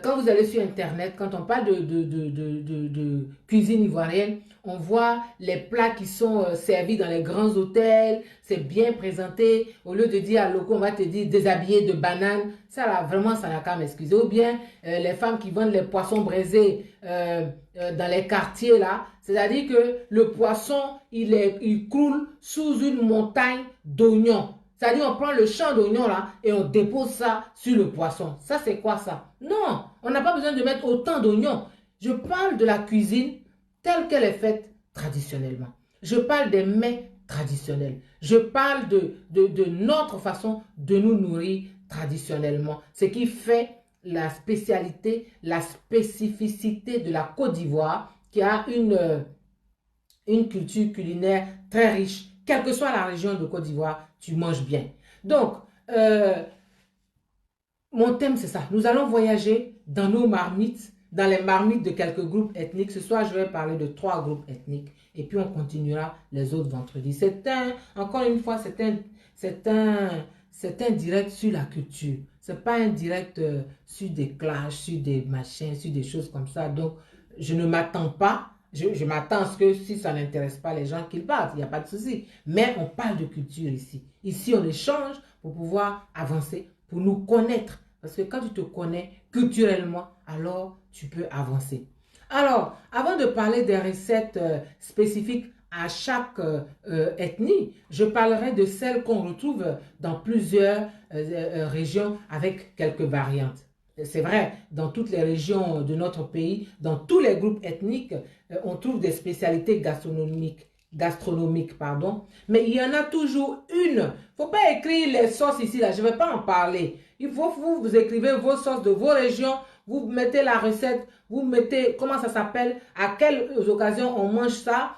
quand vous allez sur Internet, quand on parle de cuisine ivoirienne, on voit les plats qui sont servis dans les grands hôtels, c'est bien présenté. Au lieu de dire à loco, on va te dire déshabillé de bananes. Ça là, vraiment, ça n'a qu'à m'excuser. Ou bien les femmes qui vendent les poissons braisés dans les quartiers là. C'est-à-dire que le poisson, il croule sous une montagne d'oignons. C'est-à-dire on prend le champ d'oignons là et on dépose ça sur le poisson. Ça, c'est quoi ça? Non, on n'a pas besoin de mettre autant d'oignons. Je parle de la cuisine telle qu'elle est faite traditionnellement. Je parle des mets traditionnels. Je parle de notre façon de nous nourrir traditionnellement. Ce qui fait la spécialité, la spécificité de la Côte d'Ivoire qui a une culture culinaire très riche. Quelle que soit la région de Côte d'Ivoire, tu manges bien. Donc, mon thème, c'est ça. Nous allons voyager dans nos marmites, dans les marmites de quelques groupes ethniques. Ce soir, je vais parler de 3 groupes ethniques et puis on continuera les autres vendredis. Encore une fois, c'est un direct sur la culture. Ce n'est pas un direct sur des clashs, sur des machins, sur des choses comme ça. Donc, je ne m'attends pas. Je m'attends à ce que si ça n'intéresse pas les gens, qu'ils partent. Il n'y a pas de souci. Mais on parle de culture ici. Ici, on échange pour pouvoir avancer, pour nous connaître. Parce que quand tu te connais culturellement, alors tu peux avancer. Alors, avant de parler des recettes spécifiques à chaque ethnie, je parlerai de celles qu'on retrouve dans plusieurs régions avec quelques variantes. C'est vrai, dans toutes les régions de notre pays, dans tous les groupes ethniques, on trouve des spécialités gastronomiques, pardon. Mais il y en a toujours une. Il ne faut pas écrire les sauces ici, là. Je ne vais pas en parler. Il faut que vous écrivez vos sauces de vos régions. Vous mettez la recette. Vous mettez comment ça s'appelle, à quelles occasions on mange ça.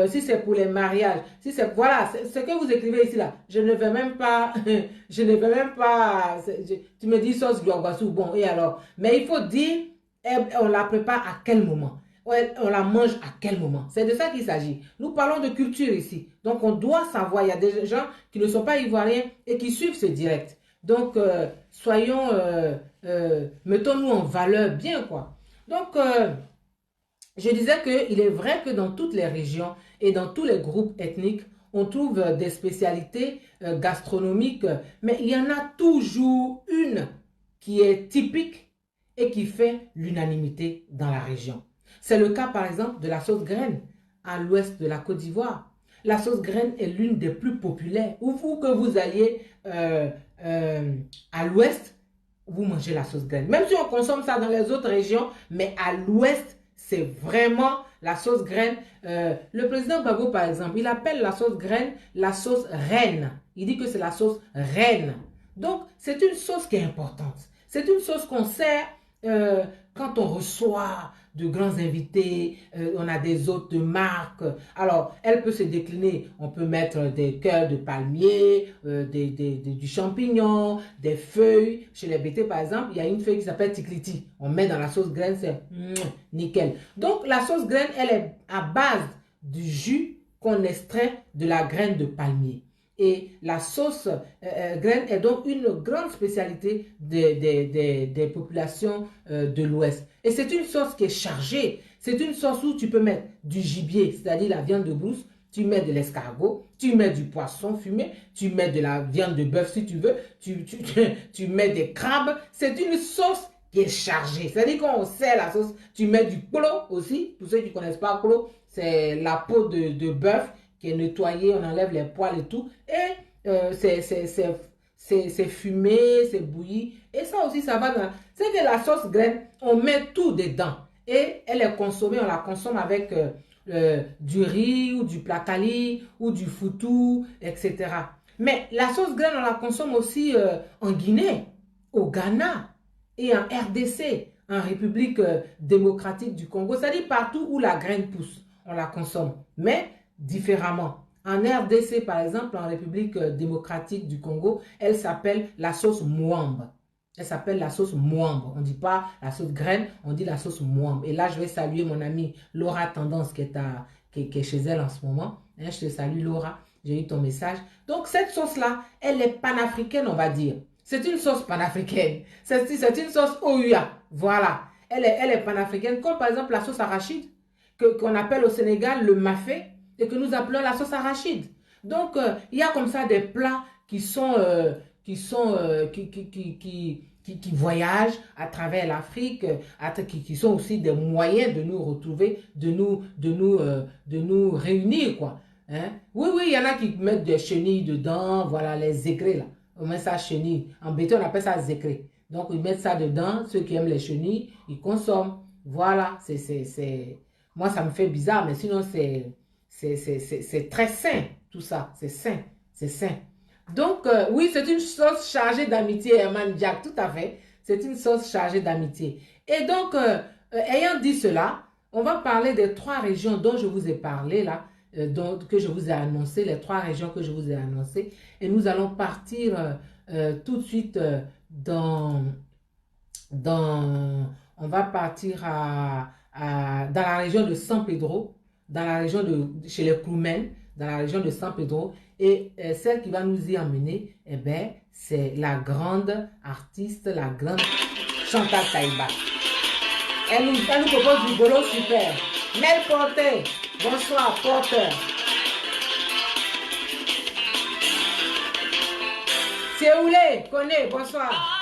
Si c'est pour les mariages, si c'est voilà, ce que vous écrivez ici là, je ne vais même pas, tu me dis sauce guaguassou, bon et alors, mais il faut dire, on la prépare à quel moment, on la mange à quel moment, c'est de ça qu'il s'agit. Nous parlons de culture ici, donc on doit savoir, il y a des gens qui ne sont pas ivoiriens et qui suivent ce direct, donc mettons-nous en valeur bien quoi, donc je disais qu'il est vrai que dans toutes les régions et dans tous les groupes ethniques, on trouve des spécialités gastronomiques, mais il y en a toujours une qui est typique et qui fait l'unanimité dans la région. C'est le cas par exemple de la sauce graine à l'ouest de la Côte d'Ivoire. La sauce graine est l'une des plus populaires. Où que vous alliez à l'ouest, vous mangez la sauce graine. Même si on consomme ça dans les autres régions, mais à l'ouest, c'est vraiment la sauce graine. Le président Gbagbo, par exemple, il appelle la sauce graine la sauce reine. Il dit que c'est la sauce reine. Donc, c'est une sauce qui est importante. C'est une sauce qu'on sert quand on reçoit de grands invités, on a des hôtes de marque. Alors, elle peut se décliner. On peut mettre des cœurs de palmier, du champignon, des feuilles. Chez les BT, par exemple, il y a une feuille qui s'appelle tikliti. On met dans la sauce graine, c'est nickel. Donc, la sauce graine, elle est à base du jus qu'on extrait de la graine de palmier. Et la sauce graine est donc une grande spécialité des populations de l'Ouest. Et c'est une sauce qui est chargée. C'est une sauce où tu peux mettre du gibier, c'est-à-dire la viande de brousse, tu mets de l'escargot, tu mets du poisson fumé, tu mets de la viande de bœuf si tu veux, tu mets des crabes. C'est une sauce qui est chargée. C'est-à-dire qu'on sert la sauce, tu mets du klo aussi. Pour ceux qui ne connaissent pas klo, c'est la peau de bœuf qui est nettoyée, on enlève les poils et tout. Et c'est fumé, c'est bouilli. Et ça aussi, ça va dans... C'est que la sauce graine, on met tout dedans. Et elle est consommée, on la consomme avec du riz ou du placali ou du foutou, etc. Mais la sauce graine, on la consomme aussi en Guinée, au Ghana et en RDC, en République démocratique du Congo. C'est-à-dire partout où la graine pousse, on la consomme. Mais différemment. En RDC, par exemple, en République démocratique du Congo, elle s'appelle la sauce mouambe. Elle s'appelle la sauce mouambe. On ne dit pas la sauce graine, on dit la sauce mouambe. Et là, je vais saluer mon amie Laura Tendance qui est chez elle en ce moment. Je te salue Laura, j'ai eu ton message. Donc cette sauce-là, elle est panafricaine, on va dire. C'est une sauce panafricaine. C'est une sauce OUA. Voilà. Elle est panafricaine, comme par exemple la sauce arachide, qu'on appelle au Sénégal le mafé, et que nous appelons la sauce arachide. Donc, il y a comme ça des plats qui voyagent à travers l'Afrique, qui sont aussi des moyens de nous retrouver, de nous réunir, quoi. Hein? Oui, il y en a qui mettent des chenilles dedans, voilà, les zécrés, là. On met ça chenilles. En béton, on appelle ça zécré. Donc, ils mettent ça dedans. Ceux qui aiment les chenilles, ils consomment. Voilà, moi, ça me fait bizarre, mais sinon, c'est très sain, tout ça. C'est sain, c'est sain. Donc, oui, c'est une sauce chargée d'amitié, Herman Jack, tout à fait. C'est une sauce chargée d'amitié. Et donc, ayant dit cela, on va parler des 3 régions dont je vous ai parlé, là, que je vous ai annoncé, les 3 régions que je vous ai annoncées. Et nous allons partir tout de suite dans on va partir dans la région de San Pedro, dans la région chez les Koumen, dans la région de San Pedro. Et celle qui va nous y emmener, eh ben, c'est la grande artiste, la grande Chantal Taïba. Elle nous propose du bolo super. Mel Porter, bonsoir Porter. Séoulé, connais, bonsoir.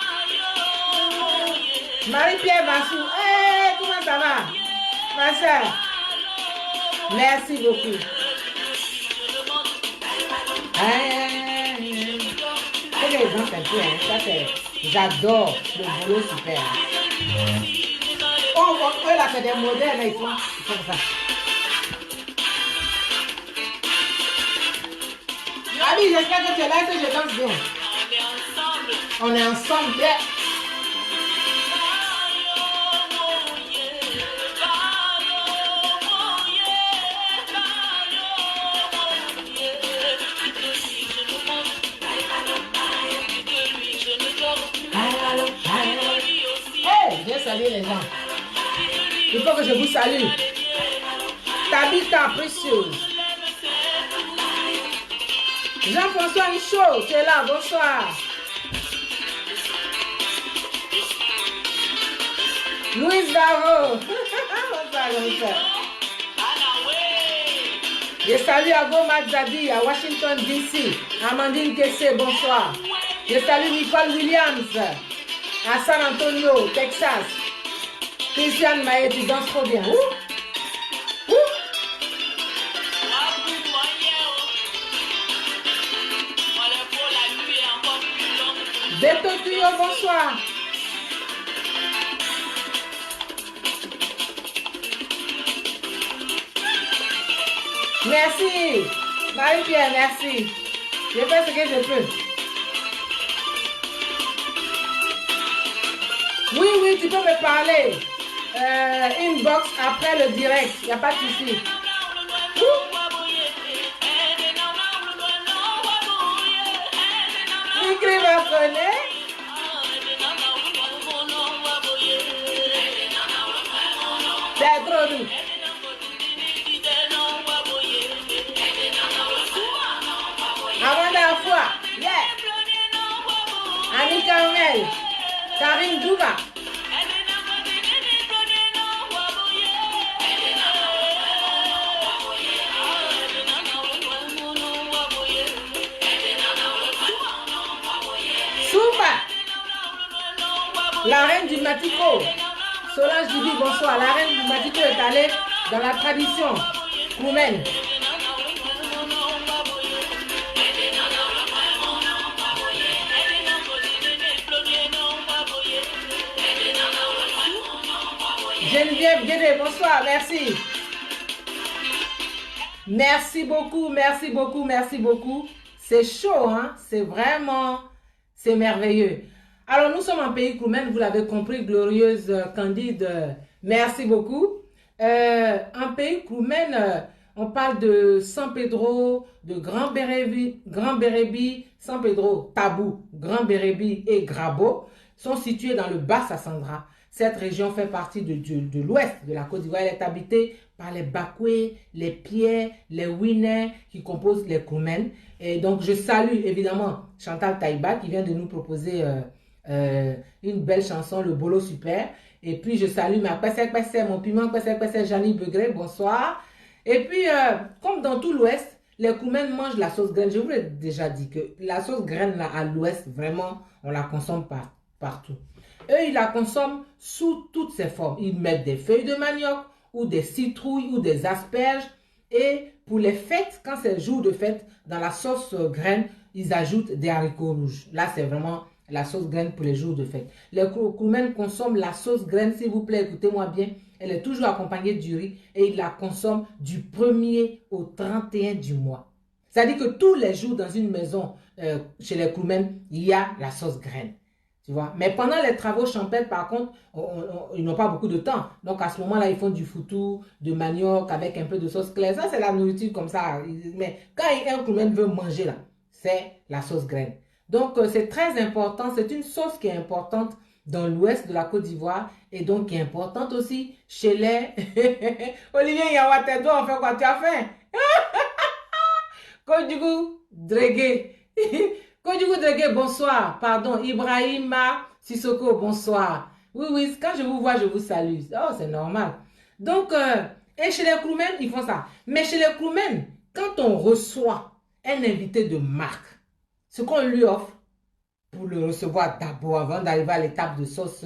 Marie-Pierre Bassou, hey, comment ça va? Ma soeur, merci beaucoup. C'est les gens un peu, hein. Ça c'est, j'adore le boulot super. Oh, eux là c'est des modernes, ils font ça. Ami, j'espère que tu es là et que je danse bien. On est ensemble, yeah. Viens saluer les gens. Il faut que je vous salue. Tabitha précieuse. Jean-François Michaud, tu es là, bonsoir. Louise Barreau. Bonsoir, bonsoir. Je salue Ago Madzadi à Washington DC. Amandine Kessé, bonsoir. Je salue Nicole Williams à San Antonio, Texas. Christiane Maé, tu danses trop bien. Ouh. Beto Tuyo, bonsoir. Merci. Marie-Pierre, merci. Je fais ce que je peux. Oui, tu peux me parler. Inbox après le direct. Il n'y a pas de souci. Micri me connaît. C'est trop doux. Avant la fois. Yeah. Annie Carmel. Karine Douba. Souba. La reine du Matiko. Solange Didi, bonsoir. La reine du Matiko est allée dans la tradition roumaine. Geneviève Guédé, bonsoir, merci. Merci beaucoup, merci beaucoup, merci beaucoup. C'est chaud, hein? C'est vraiment, c'est merveilleux. Alors, nous sommes en pays Koumen, vous l'avez compris, glorieuse Candide, merci beaucoup. En pays Koumen, on parle de San Pedro, de Grand Bérébi, San Pedro, Tabou, Grand Bérébi et Grabo sont situés dans le Bas-Sassandra. Cette région fait partie de l'ouest de la Côte d'Ivoire. Elle est habitée par les Bakoué, les Piais, les Ouinais qui composent les Koumen. Et donc, je salue évidemment Chantal Taïba qui vient de nous proposer une belle chanson, le Bolo Super. Et puis, je salue ma Pessé, mon piment Pessé, Janie Begré, bonsoir. Et puis, comme dans tout l'ouest, les Koumen mangent la sauce graine. Je vous l'ai déjà dit que la sauce graine là, à l'ouest, vraiment, on la consomme partout. Eux, ils la consomment sous toutes ses formes. Ils mettent des feuilles de manioc ou des citrouilles ou des asperges. Et pour les fêtes, quand c'est le jour de fête, dans la sauce graine, ils ajoutent des haricots rouges. Là, c'est vraiment la sauce graine pour les jours de fête. Les Koumen consomment la sauce graine, s'il vous plaît, écoutez-moi bien. Elle est toujours accompagnée du riz et ils la consomment du 1er au 31 du mois. C'est-à-dire que tous les jours dans une maison, chez les Koumen, il y a la sauce graine. Tu vois? Mais pendant les travaux champêtres, par contre, ils n'ont pas beaucoup de temps. Donc, à ce moment-là, ils font du foutou, de manioc avec un peu de sauce claire. Ça, c'est la nourriture comme ça. Mais quand un Koumen veut manger, là, c'est la sauce graine. Donc, c'est très important. C'est une sauce qui est importante dans l'ouest de la Côte d'Ivoire et donc qui est importante aussi chez les... Olivier Yawa, tes doigts, on fait quoi? Tu as faim? Kodjougou Drégué. Kodjougou Drégué, bonsoir. Pardon, Ibrahima Sissoko, bonsoir. Oui, oui, quand je vous vois, je vous salue. Oh, c'est normal. Donc, et chez les crewmen, ils font ça. Mais chez les crewmen, quand on reçoit un invité de marque, ce qu'on lui offre, pour le recevoir d'abord, avant d'arriver à l'étape de sauce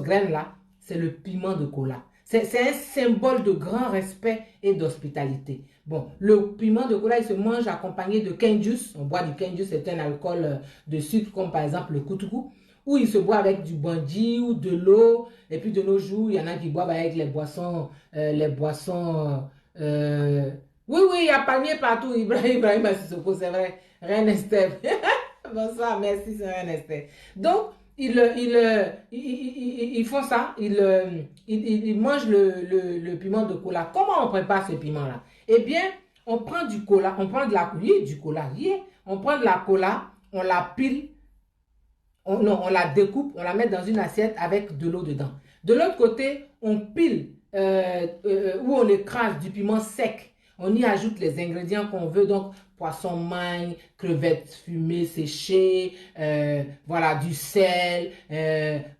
graine là, c'est le piment de cola. C'est un symbole de grand respect et d'hospitalité. Bon, le piment de cola, il se mange accompagné de cane juice. On boit du cane juice, c'est un alcool de sucre, comme par exemple le koutoukou. Ou il se boit avec du bandi ou de l'eau. Et puis de nos jours, il y en a qui boivent avec les boissons. Oui, oui, il y a palmier partout. Ibrahim Sissoko, c'est vrai. Reine Esther. Bonsoir, merci, c'est un Esther. Donc, ils font ça, ils mangent le piment de cola. Comment on prépare ce piment-là? Eh bien, on prend du cola, on prend de la cola, on prend de la cola, on la pile, on la découpe, on la met dans une assiette avec de l'eau dedans. De l'autre côté, on pile ou on écrase du piment sec. On y ajoute les ingrédients qu'on veut, donc poisson magne, crevettes fumées, séchées, voilà, du sel,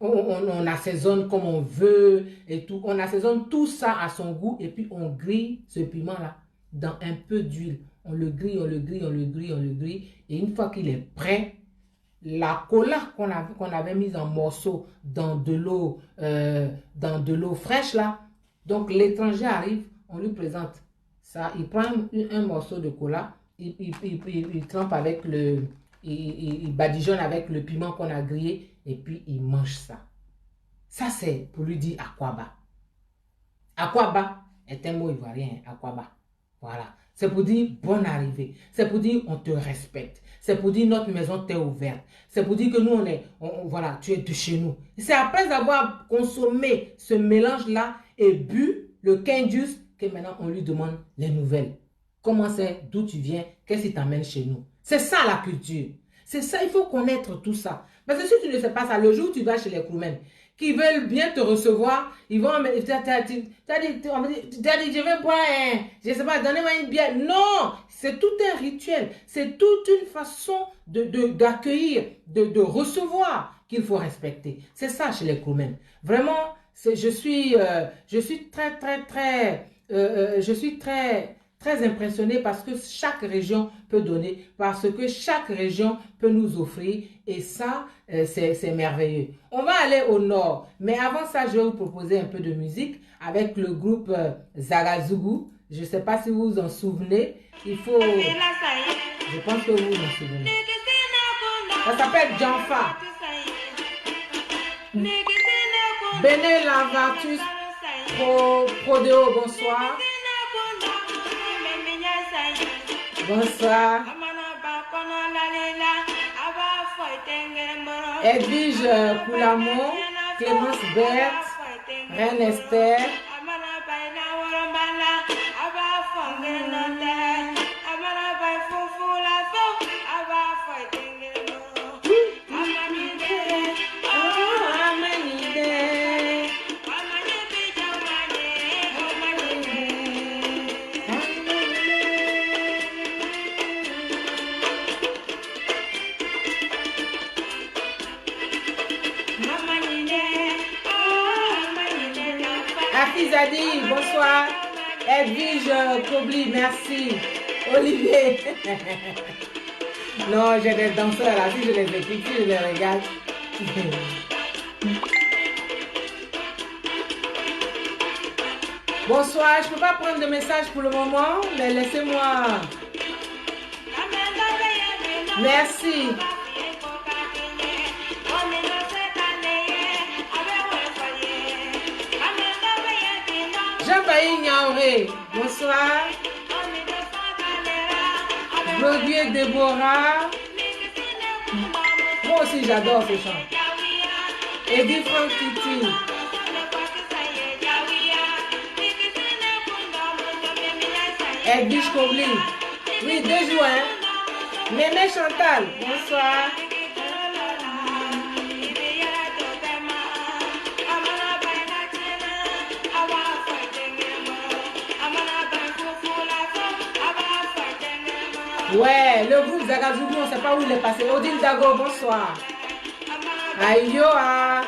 on assaisonne comme on veut et tout. On assaisonne tout ça à son goût et puis on grille ce piment-là dans un peu d'huile. On le grille, on le grille, on le grille, on le grille. Et une fois qu'il est prêt, la cola qu'on avait mise en morceaux dans de l'eau fraîche là, donc l'étranger arrive, on lui présente ça, il prend un morceau de cola, il trempe avec il badigeonne avec le piment qu'on a grillé et puis il mange ça. Ça c'est pour lui dire Akwaba. Akwaba est un mot ivoirien, Akwaba. Voilà. C'est pour dire bonne arrivée. C'est pour dire on te respecte. C'est pour dire notre maison t'est ouverte. C'est pour dire que nous voilà, tu es de chez nous. C'est après avoir consommé ce mélange-là et bu le cane juice que maintenant on lui demande les nouvelles. Comment c'est, d'où tu viens, qu'est-ce qui t'amène chez nous. C'est ça la culture. C'est ça, il faut connaître tout ça. Parce que si tu ne sais pas ça, le jour où tu vas chez les crewmen, qui veulent bien te recevoir, ils vont... T'as dit, je vais boire, je ne sais pas, donnez-moi une bière. Non, c'est tout un rituel. C'est toute une façon d'accueillir, de recevoir qu'il faut respecter. C'est ça chez les crewmen. Vraiment, je suis très impressionné parce que chaque région peut donner, parce que chaque région peut nous offrir et ça, c'est merveilleux. On va aller au nord, mais avant ça, je vais vous proposer un peu de musique avec le groupe Zagazougou. Je ne sais pas si vous vous en souvenez, il faut... Je pense que vous vous en souvenez. Ça s'appelle Janfa. Béné Lavatus Prodeo, bonsoir. Bonsoir. Edwige Coulamo, Clémence Berthe, Reine Esther. Afizadi, bonsoir. Edwige Kobli, merci. Olivier. Non, j'ai des danseurs là, si je les écoute, si je les regarde. Bonsoir, je ne peux pas prendre de message pour le moment, mais laissez-moi. Merci. Jean-Paï Niaoré, bonsoir. Bloguier Déborah. Moi aussi j'adore ce chant. Edith Franck Titi. Edwige Kobli. Oui, 2 juin. Mémé Chantal, bonsoir. Ouais, le groupe Zagazougou, on ne sait pas où il est passé. Odile Dago, bonsoir. Aïyoa.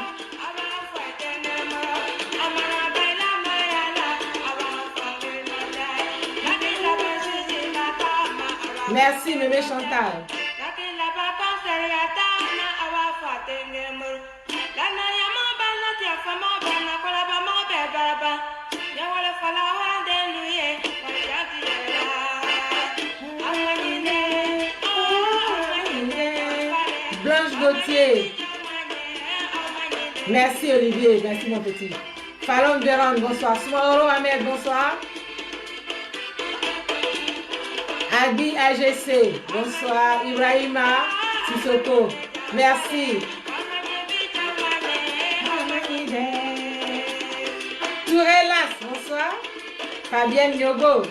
Merci, mémé Chantal. Blanche Gauthier. Merci Olivier, merci mon petit. Fallon Véron, bonsoir. Soumaro Ahmed, bonsoir. Adi AGC, bonsoir. Ibrahima Sissoko, merci. Tourelas, bonsoir. Fabienne Yogo.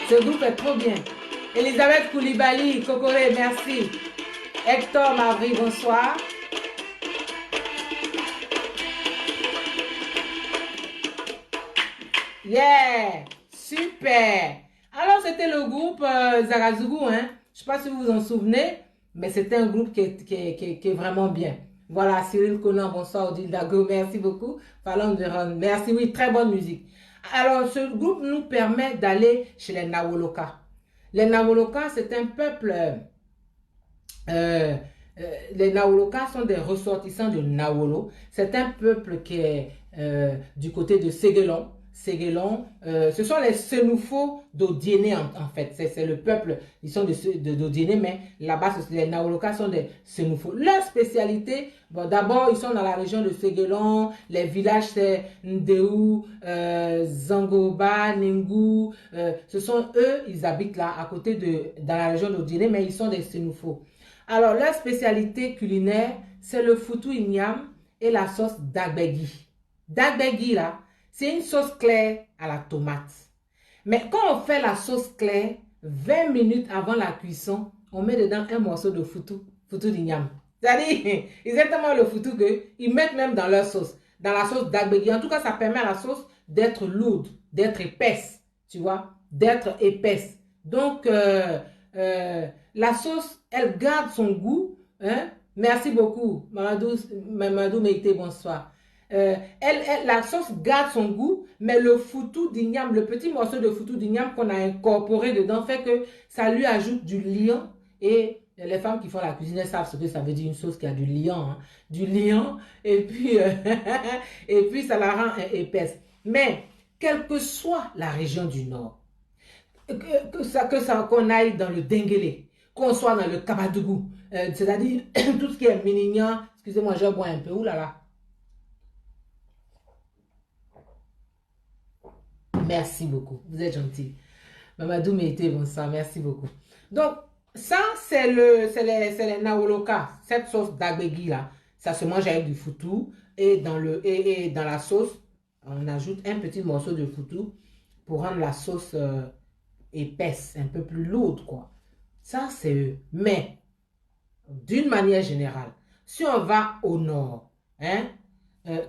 Ce groupe est trop bien. Elisabeth Koulibaly, Kokoré, merci. Hector Mavri, bonsoir. Yeah, super. Alors, c'était le groupe Zagazougou, hein. Je ne sais pas si vous vous en souvenez, mais c'était un groupe qui est vraiment bien. Voilà, Cyril Conan, bonsoir, Odile Dago, merci beaucoup. Fallon Véron, merci, oui, très bonne musique. Alors, ce groupe nous permet d'aller chez les Nawoloka. Les Nawoloka, c'est un peuple... les Nawoloka sont des ressortissants de Nawolo. C'est un peuple qui est du côté de Séguélon. Séguélon, ce sont les Sénoufos d'Odiéné en fait. C'est le peuple, ils sont d'Odiéné, mais là-bas, les Nawoloka sont des Sénoufos. Leur spécialité, bon, d'abord, ils sont dans la région de Séguélon. Les villages, c'est Ndéou, Zangoba, Ningou. Ce sont eux, ils habitent là, à côté dans la région d'Odiéné, mais ils sont des Sénoufos. Alors, leur spécialité culinaire, c'est le foutou ignam et la sauce dagbegui. Dagbegui, là, c'est une sauce claire à la tomate. Mais quand on fait la sauce claire, 20 minutes avant la cuisson, on met dedans un morceau de foutou d'ignam. C'est-à-dire, ils aiment tellement le foutou qu'ils mettent même dans leur sauce, dans la sauce dagbegui. En tout cas, ça permet à la sauce d'être lourde, d'être épaisse, tu vois, d'être épaisse. Donc, la sauce, elle garde son goût. Hein? Merci beaucoup, Mamadou Meïté, bonsoir. La sauce garde son goût, mais le foutou d'igname, le petit morceau de foutou d'igname qu'on a incorporé dedans fait que ça lui ajoute du liant. Et les femmes qui font la cuisine savent ce que ça veut dire, une sauce qui a du liant. Hein? Du liant, et puis, et puis ça la rend épaisse. Mais, quelle que soit la région du Nord, qu'on aille dans le Denguélé, qu'on soit dans le Kabadougou, c'est-à-dire tout ce qui est Minignan, excusez-moi, je bois un peu, oulala. Merci beaucoup, vous êtes gentil. Mamadou Meïté, bonsoir, merci beaucoup. Donc, ça, c'est les Nawoloka, cette sauce d'agbegui là, ça se mange avec du foutou et dans la sauce, on ajoute un petit morceau de foutou pour rendre la sauce épaisse, un peu plus lourde, quoi. Ça, c'est eux. Mais, d'une manière générale, si on va au nord, hein,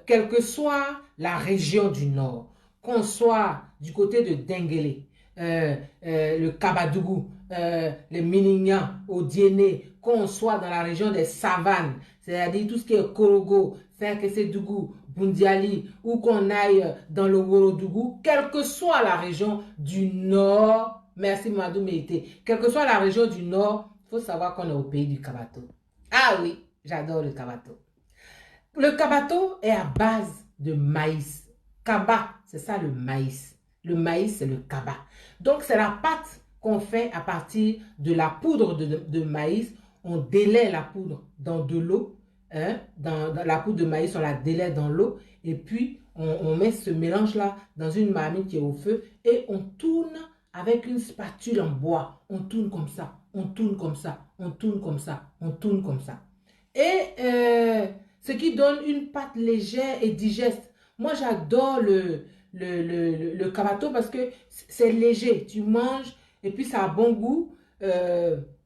quelle que soit la région du nord, qu'on soit du côté de Denguélé, le Kabadougou, les Minignan, Odiéné, qu'on soit dans la région des savanes, c'est-à-dire tout ce qui est Korogo, Ferkessédougou, Bundiali, ou qu'on aille dans le Worodougou, quelle que soit la région du nord, merci Madou Meïté, quelle que soit la région du nord, il faut savoir qu'on est au pays du Kabato. Ah oui, j'adore le Kabato. Le Kabato est à base de maïs. Kaba, c'est ça le maïs. Le maïs, c'est le kaba. Donc, c'est la pâte qu'on fait à partir de la poudre de maïs. On délaie la poudre dans de l'eau. Hein? Dans la poudre de maïs, on la délaie dans l'eau. Et puis, on met ce mélange-là dans une marmite qui est au feu. Et on tourne avec une spatule en bois. On tourne comme ça. On tourne comme ça. On tourne comme ça. On tourne comme ça. Et ce qui donne une pâte légère et digeste. Moi, j'adore le kabato parce que c'est léger. Tu manges et puis ça a bon goût.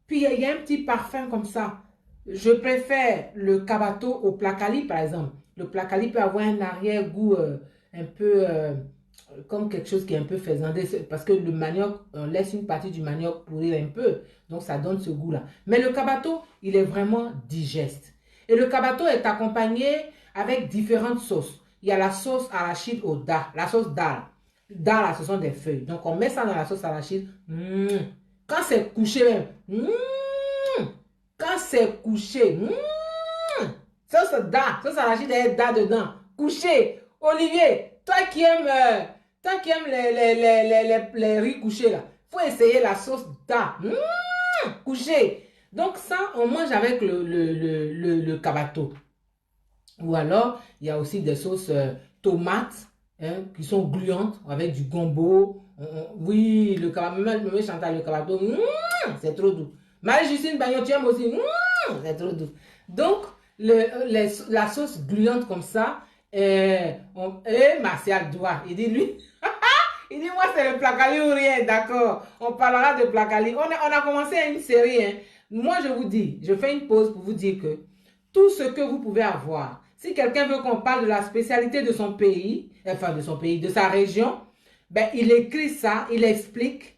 Puis, il y a un petit parfum comme ça. Je préfère le kabato au placali, par exemple. Le placali peut avoir un arrière-goût un peu comme quelque chose qui est un peu faisandé, parce que le manioc, on laisse une partie du manioc pourrir un peu, donc ça donne ce goût-là. Mais le kabato, il est vraiment digeste. Et le kabato est accompagné avec différentes sauces. Il y a la sauce arachide au da, la sauce dal. Dal, là, ce sont des feuilles. Donc on met ça dans la sauce arachide. Quand c'est couché même, quand c'est couché, sauce da, sauce arachide est da dedans. Couché. Olivier, toi qui aimes les riz couchés là, faut essayer la sauce da. Couché. Donc ça, on mange avec le kabato. Ou alors, il y a aussi des sauces tomates hein, qui sont gluantes avec du gombo. Oui, le kabato, même Chantal, le kabato, c'est trop doux. Marie-Justine Bagnon, tu aimes aussi, c'est trop doux. Donc, la sauce gluante comme ça, Martial doit, il dit lui, il dit moi c'est le placali ou rien, d'accord, on parlera de placali. On a commencé une série, hein. Moi je vous dis, je fais une pause pour vous dire que tout ce que vous pouvez avoir, si quelqu'un veut qu'on parle de la spécialité de son pays, enfin de son pays, de sa région, ben il écrit ça, il explique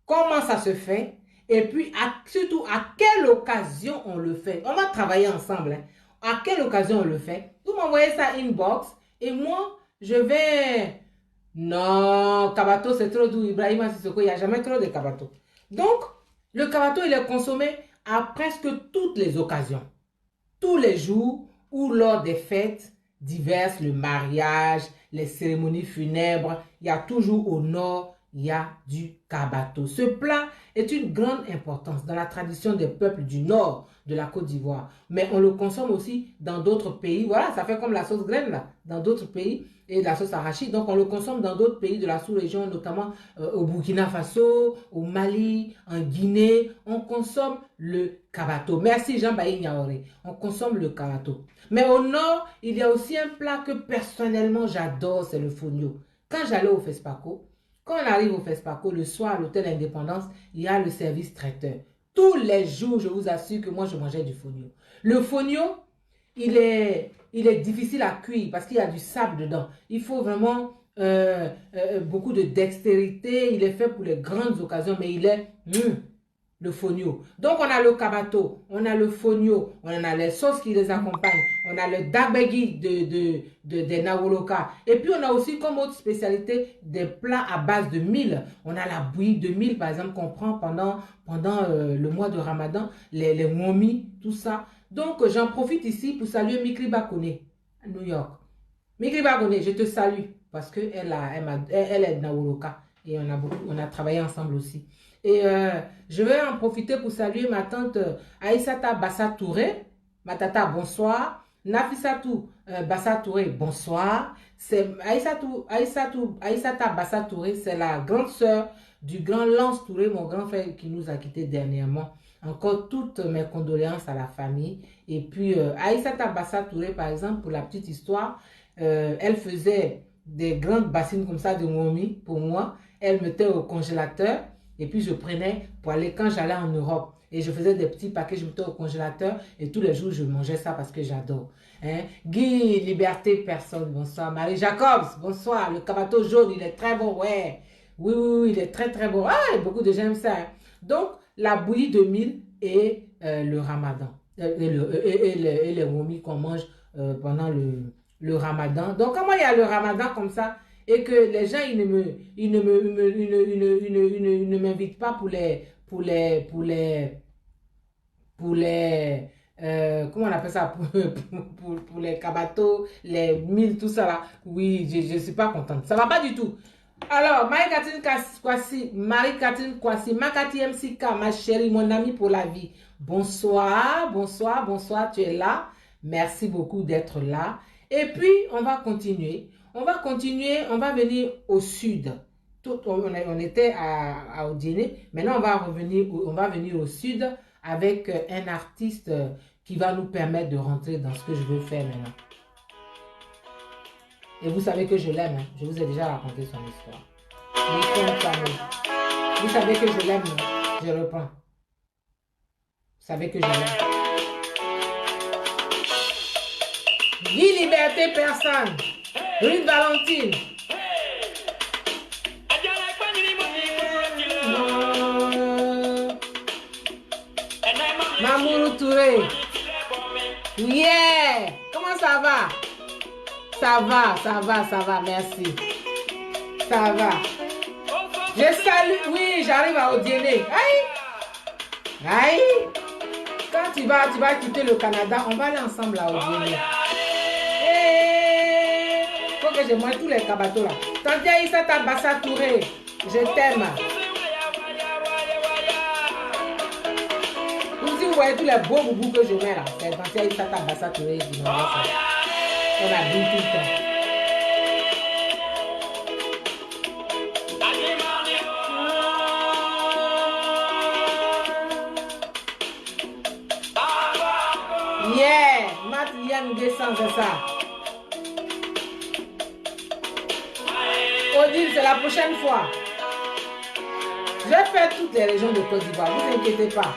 comment ça se fait, et puis surtout à quelle occasion on le fait. On va travailler ensemble, hein. À quelle occasion on le fait. Vous m'envoyez ça inbox, et moi, je vais... Non, kabato c'est trop doux, Ibrahima Sissoko, il n'y a jamais trop de kabato. Donc, le kabato, il est consommé à presque toutes les occasions. Tous les jours ou lors des fêtes diverses, le mariage, les cérémonies funèbres, il y a toujours au nord, il y a du kabato. Ce plat est une grande importance dans la tradition des peuples du nord de la Côte d'Ivoire. Mais on le consomme aussi dans d'autres pays. Voilà, ça fait comme la sauce graine là, dans d'autres pays et la sauce arachide. Donc on le consomme dans d'autres pays de la sous-région, notamment au Burkina Faso, au Mali, en Guinée. On consomme le kabato. Merci Jean-Baï Niaoré. On consomme le kabato. Mais au nord, il y a aussi un plat que personnellement j'adore, c'est le fonio. Quand j'allais au FESPACO, quand on arrive au FESPACO, le soir à l'hôtel Indépendance, il y a le service traiteur. Tous les jours, je vous assure que moi, je mangeais du fonio. Le fonio, il est difficile à cuire parce qu'il y a du sable dedans. Il faut vraiment beaucoup de dextérité. Il est fait pour les grandes occasions, mais il est le fonio. Donc, on a le kabato, on a le fonio, on a les sauces qui les accompagnent, on a le dagbegi des Nawoloka. Et puis, on a aussi comme autre spécialité des plats à base de mil. On a la bouillie de mil, par exemple, qu'on prend pendant le mois de Ramadan, les momis, tout ça. Donc, j'en profite ici pour saluer Mikri Bakone, à New York. Mikri Bakone, je te salue parce qu'elle elle est de Nawoloka et on a travaillé ensemble aussi. Et je vais en profiter pour saluer ma tante Aïssata Bassa Touré. Ma tata, bonsoir. Nafisatou Bassa Touré, bonsoir. C'est Aïssata Bassa Touré, c'est la grande sœur du grand Lance Touré, mon grand frère qui nous a quittés dernièrement. Encore toutes mes condoléances à la famille. Et puis Aïssata Bassa Touré, par exemple, pour la petite histoire, elle faisait des grandes bassines comme ça de momi pour moi. Elle mettait au congélateur. Et puis, je prenais pour aller quand j'allais en Europe. Et je faisais des petits paquets, je mettais au congélateur. Et tous les jours, je mangeais ça parce que j'adore. Hein? Guy, Liberté, personne, bonsoir. Marie Jacobs, bonsoir. Le kabato jaune, il est très bon, ouais. Oui, oui, oui, il est très, très bon. Ah, beaucoup de gens aiment ça. Hein? Donc, la bouillie de mil et le ramadan. Et les momies qu'on mange pendant le ramadan. Donc, comment il y a le ramadan comme ça? Et que les gens, ils ne m'invitent pas pour les comment on appelle ça, pour les kabatos, les mille, tout ça là. Oui, je ne suis pas contente. Ça ne va pas du tout. Alors, Marie-Catherine Kwasi, Makati MCK, ma chérie, mon amie pour la vie. Bonsoir, bonsoir, bonsoir, tu es là. Merci beaucoup d'être là. Et puis, on va continuer. On va continuer, on va venir au sud. On était au dîner. Maintenant, on va venir au sud avec un artiste qui va nous permettre de rentrer dans ce que je veux faire maintenant. Et vous savez que je l'aime. Hein? Je vous ai déjà raconté son histoire. Vous savez que je l'aime. Je reprends. Vous savez que je l'aime. Guy Liberté, personne. Ruth Valentine. Touré. Yeah! Comment ça va? Ça va, merci. Ça va. Je salue, oui, j'arrive à Odiélé. Aïe! Aïe! Quand tu vas quitter le Canada, on va aller ensemble à Odiélé. Faut que je mange tous les cabatos là. Tante Aïssa Tabassa Touré, je t'aime. Vous voyez tous les beaux boubous que je mets là. C'est Tante Aïssa Tabassa Touré qui m'envoie ça. On habille tout le temps. Yeah, Mathiane descend, c'est ça. Odile, c'est la prochaine fois. Je vais faire toutes les régions de Côte d'Ivoire, ne vous inquiétez pas.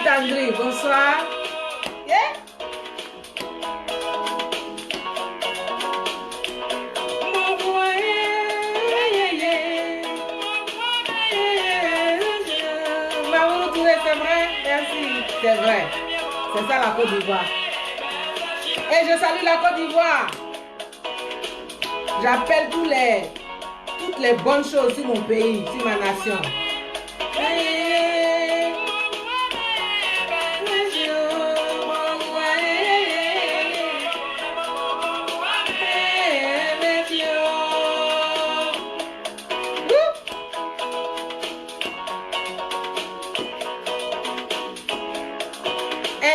André, bonsoir. Yeah. Mamoudou Touré, c'est vrai? Merci. C'est vrai. C'est ça la Côte d'Ivoire. Et je salue la Côte d'Ivoire. J'appelle toutes les bonnes choses sur mon pays, sur ma nation.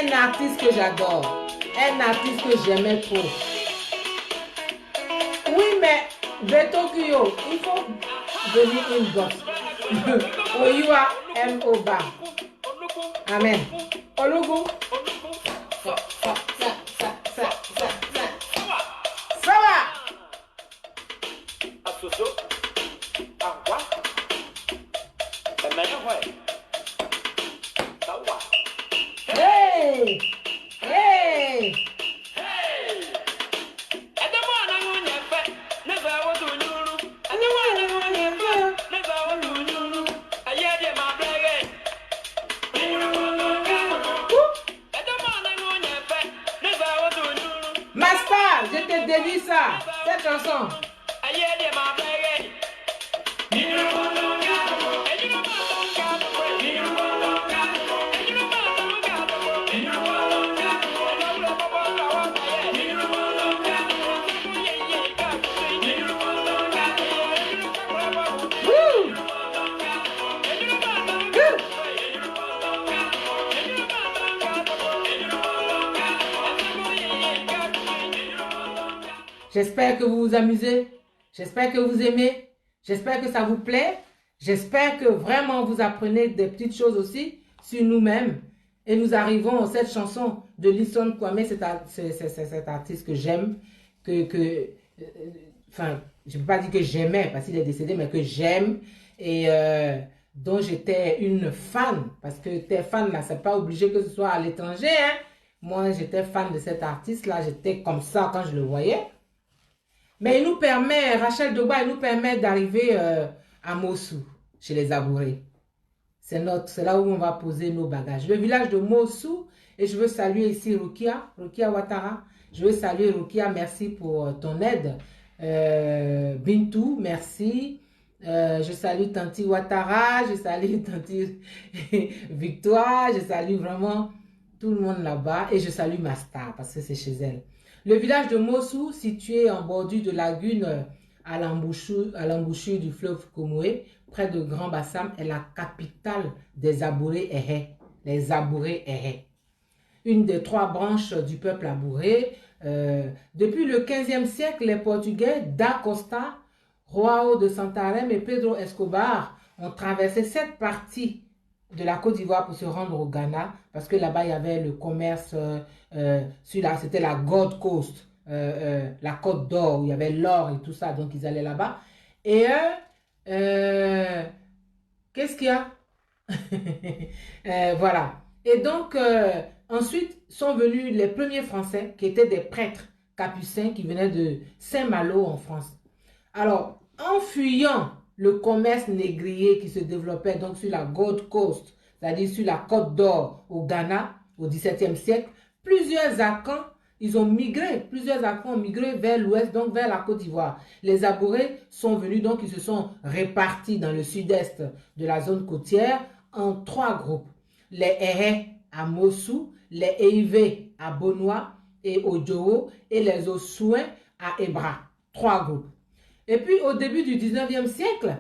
Un artiste que j'adore, un artiste que j'aimais trop. Oui, mais Beto Kuyo, il faut venir une gosse. Oyua M.O.B.A. Amen. Olugu. Ça va. Hey! Hey! Maspa, je te dédie ça, cette chanson. J'espère que vous vous amusez, j'espère que vous aimez, j'espère que ça vous plaît, j'espère que vraiment vous apprenez des petites choses aussi sur nous-mêmes. Et nous arrivons à cette chanson de Lisson Kwame, cet artiste que j'aime, enfin, je ne peux pas dire que j'aimais parce qu'il est décédé, mais que j'aime et dont j'étais une fan, parce que t'es fan là, c'est pas obligé que ce soit à l'étranger, hein. Moi, j'étais fan de cet artiste-là, j'étais comme ça quand je le voyais. Mais il nous permet, Rachel Doba, il nous permet d'arriver à Mossou, chez les Abourés. C'est là où on va poser nos bagages. Le village de Mossou, et je veux saluer ici Rukia Ouattara. Je veux saluer Rukia, merci pour ton aide. Bintou, merci. Je salue Tanti Ouattara, je salue Tanti Victoire, je salue vraiment tout le monde là-bas. Et je salue ma star, parce que c'est chez elle. Le village de Mossou, situé en bordure de lagune à l'embouchure du fleuve Komoé, près de Grand Bassam, est la capitale des Abourés Ehé, les Abourés Ehé. Une des 3 branches du peuple abouré. Depuis le 15e siècle, les Portugais da Costa, João de Santarém et Pedro Escobar ont traversé cette partie de la Côte d'Ivoire pour se rendre au Ghana, parce que là-bas, il y avait le commerce, c'était la Gold Coast. la Côte d'Or, où il y avait l'or et tout ça, donc ils allaient là-bas. Et qu'est-ce qu'il y a? Voilà. Et donc, ensuite sont venus les premiers Français qui étaient des prêtres capucins qui venaient de Saint-Malo en France. Alors, en fuyant le commerce négrier qui se développait donc sur la Gold Coast, c'est-à-dire sur la Côte d'Or au Ghana au XVIIe siècle, plusieurs Akans, plusieurs Akans ont migré vers l'ouest, donc vers la Côte d'Ivoire. Les Abourés sont venus, donc ils se sont répartis dans le sud-est de la zone côtière en 3 groupes. Les Ehé à Mossou, les Eivé à Bonois et au Djowo et les Osouins à Ebra. 3 groupes. Et puis au début du 19e siècle,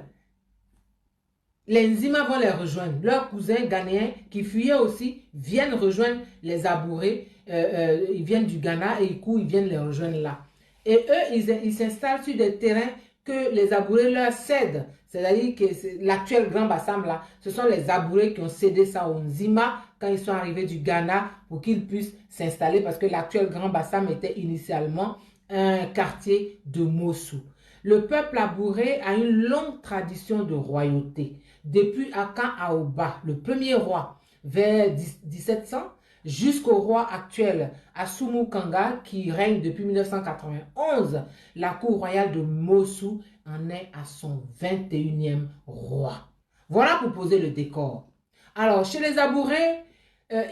les Nzima vont les rejoindre. Leurs cousins ghanéens qui fuyaient aussi viennent rejoindre les Abourés. Ils viennent du Ghana et ils viennent les rejoindre là. Et eux, ils s'installent sur des terrains que les Abourés leur cèdent. C'est-à-dire que l'actuel Grand Bassam là, ce sont les Abourés qui ont cédé ça aux Nzima quand ils sont arrivés du Ghana pour qu'ils puissent s'installer parce que l'actuel Grand Bassam était initialement un quartier de Mossou. Le peuple abouré a une longue tradition de royauté. Depuis Akan Aoba, le premier roi, vers 1700, jusqu'au roi actuel, Assoumu Kanga, qui règne depuis 1991, la cour royale de Mossou en est à son 21e roi. Voilà pour poser le décor. Alors, chez les Abourés,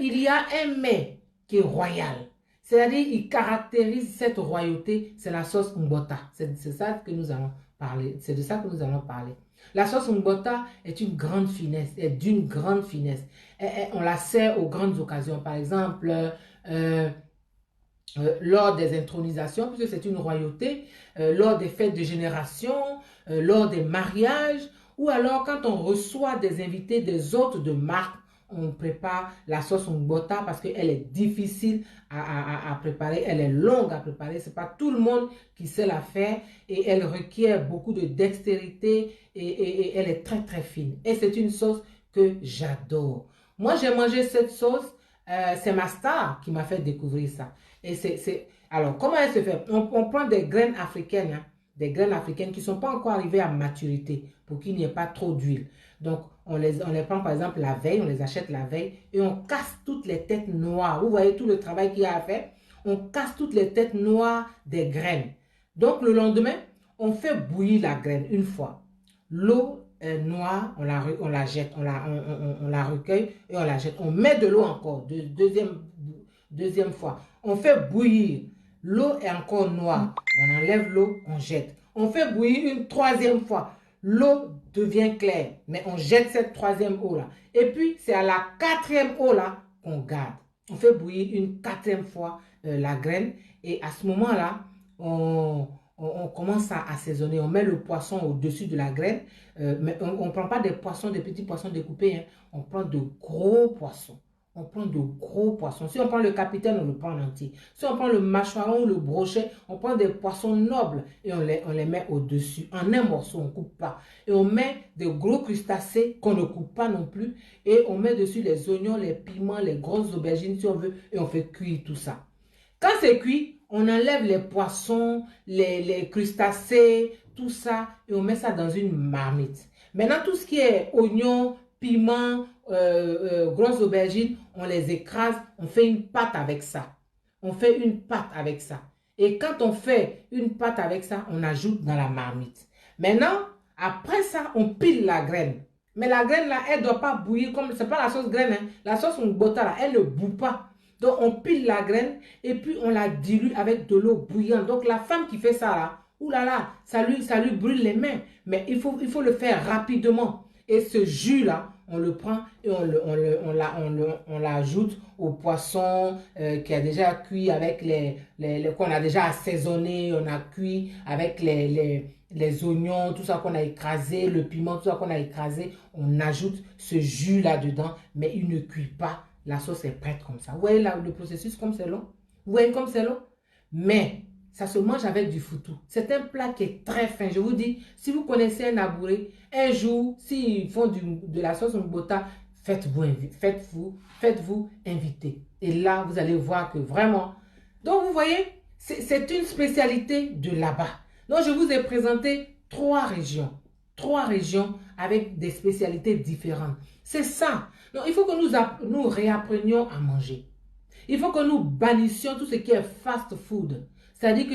il y a un mets qui est royal. C'est-à-dire, il caractérise cette royauté, c'est la sauce Mbota. C'est ça que nous allons parler. C'est de ça que nous allons parler. La sauce Mbota est une grande finesse, est d'une grande finesse. On la sert aux grandes occasions. Par exemple, lors des intronisations, puisque c'est une royauté, lors des fêtes de génération, lors des mariages, ou alors quand on reçoit des invités, des hôtes de marque, on prépare la sauce Mbota parce qu'elle est difficile à préparer, elle est longue à préparer, c'est pas tout le monde qui sait la faire et elle requiert beaucoup de dextérité et elle est très très fine. Et c'est une sauce que j'adore. Moi j'ai mangé cette sauce, c'est ma star qui m'a fait découvrir ça. Et alors comment elle se fait? On prend des graines africaines, hein, des graines africaines qui ne sont pas encore arrivées à maturité pour qu'il n'y ait pas trop d'huile. Donc, on les prend par exemple la veille, on les achète la veille et on casse toutes les têtes noires. Vous voyez tout le travail qu'il y a à faire? On casse toutes les têtes noires des graines. Donc, le lendemain, on fait bouillir la graine une fois. L'eau noire, on la jette, on la recueille et on la jette. On met de l'eau encore, deuxième fois. On fait bouillir. L'eau est encore noire. On enlève l'eau, on jette. On fait bouillir une 3e fois. L'eau devient claire, mais on jette cette 3e eau-là. Et puis, c'est à la 4e eau-là qu'on garde. On fait bouillir une 4e fois la graine. Et à ce moment-là, on commence à assaisonner. On met le poisson au-dessus de la graine. Mais on ne prend pas des petits poissons découpés. Hein. On prend de gros poissons. On prend de gros poissons. Si on prend le capitaine, on le prend en entier. Si on prend le mâchoiron ou le brochet, on prend des poissons nobles et on les met au-dessus. En un morceau, on ne coupe pas. Et on met des gros crustacés qu'on ne coupe pas non plus. Et on met dessus les oignons, les piments, les grosses aubergines si on veut. Et on fait cuire tout ça. Quand c'est cuit, on enlève les poissons, les crustacés, tout ça. Et on met ça dans une marmite. Maintenant, tout ce qui est oignons, piments, grosses aubergines, on les écrase, on fait une pâte avec ça. On fait une pâte avec ça. Et quand on fait une pâte avec ça, on ajoute dans la marmite. Maintenant, après ça, on pile la graine. Mais la graine là, elle ne doit pas bouillir comme, c'est pas la sauce graine, hein. La sauce Mbota là, elle ne bout pas. Donc on pile la graine et puis on la dilue avec de l'eau bouillante. Donc la femme qui fait ça là, oulala, ça lui brûle les mains. Mais il faut le faire rapidement. Et ce jus là, on le prend et on l'ajoute au poisson qui a déjà cuit avec qu'on a déjà assaisonné, on a cuit avec les oignons, tout ça qu'on a écrasé, le piment, tout ça qu'on a écrasé. On ajoute ce jus là-dedans, mais il ne cuit pas. La sauce est prête comme ça. Vous voyez là, le processus comme c'est long? Vous voyez comme c'est long? Mais ça se mange avec du foutou. C'est un plat qui est très fin. Je vous dis, si vous connaissez un Abouré, un jour, s'ils font de la sauce Mbota, faites-vous inviter. Et là, vous allez voir que vraiment... Donc, vous voyez, C'est une spécialité de là-bas. Donc, je vous ai présenté 3 régions. 3 régions avec des spécialités différentes. C'est ça. Donc, il faut que nous réapprenions à manger. Il faut que nous bannissions tout ce qui est fast food. C'est-à-dire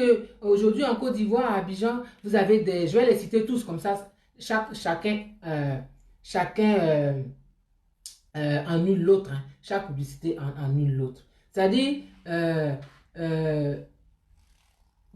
qu'aujourd'hui, en Côte d'Ivoire, à Abidjan, vous avez des... Je vais les citer tous comme ça. Chacun annule l'autre. Hein. Chaque publicité annule l'autre. C'est-à-dire...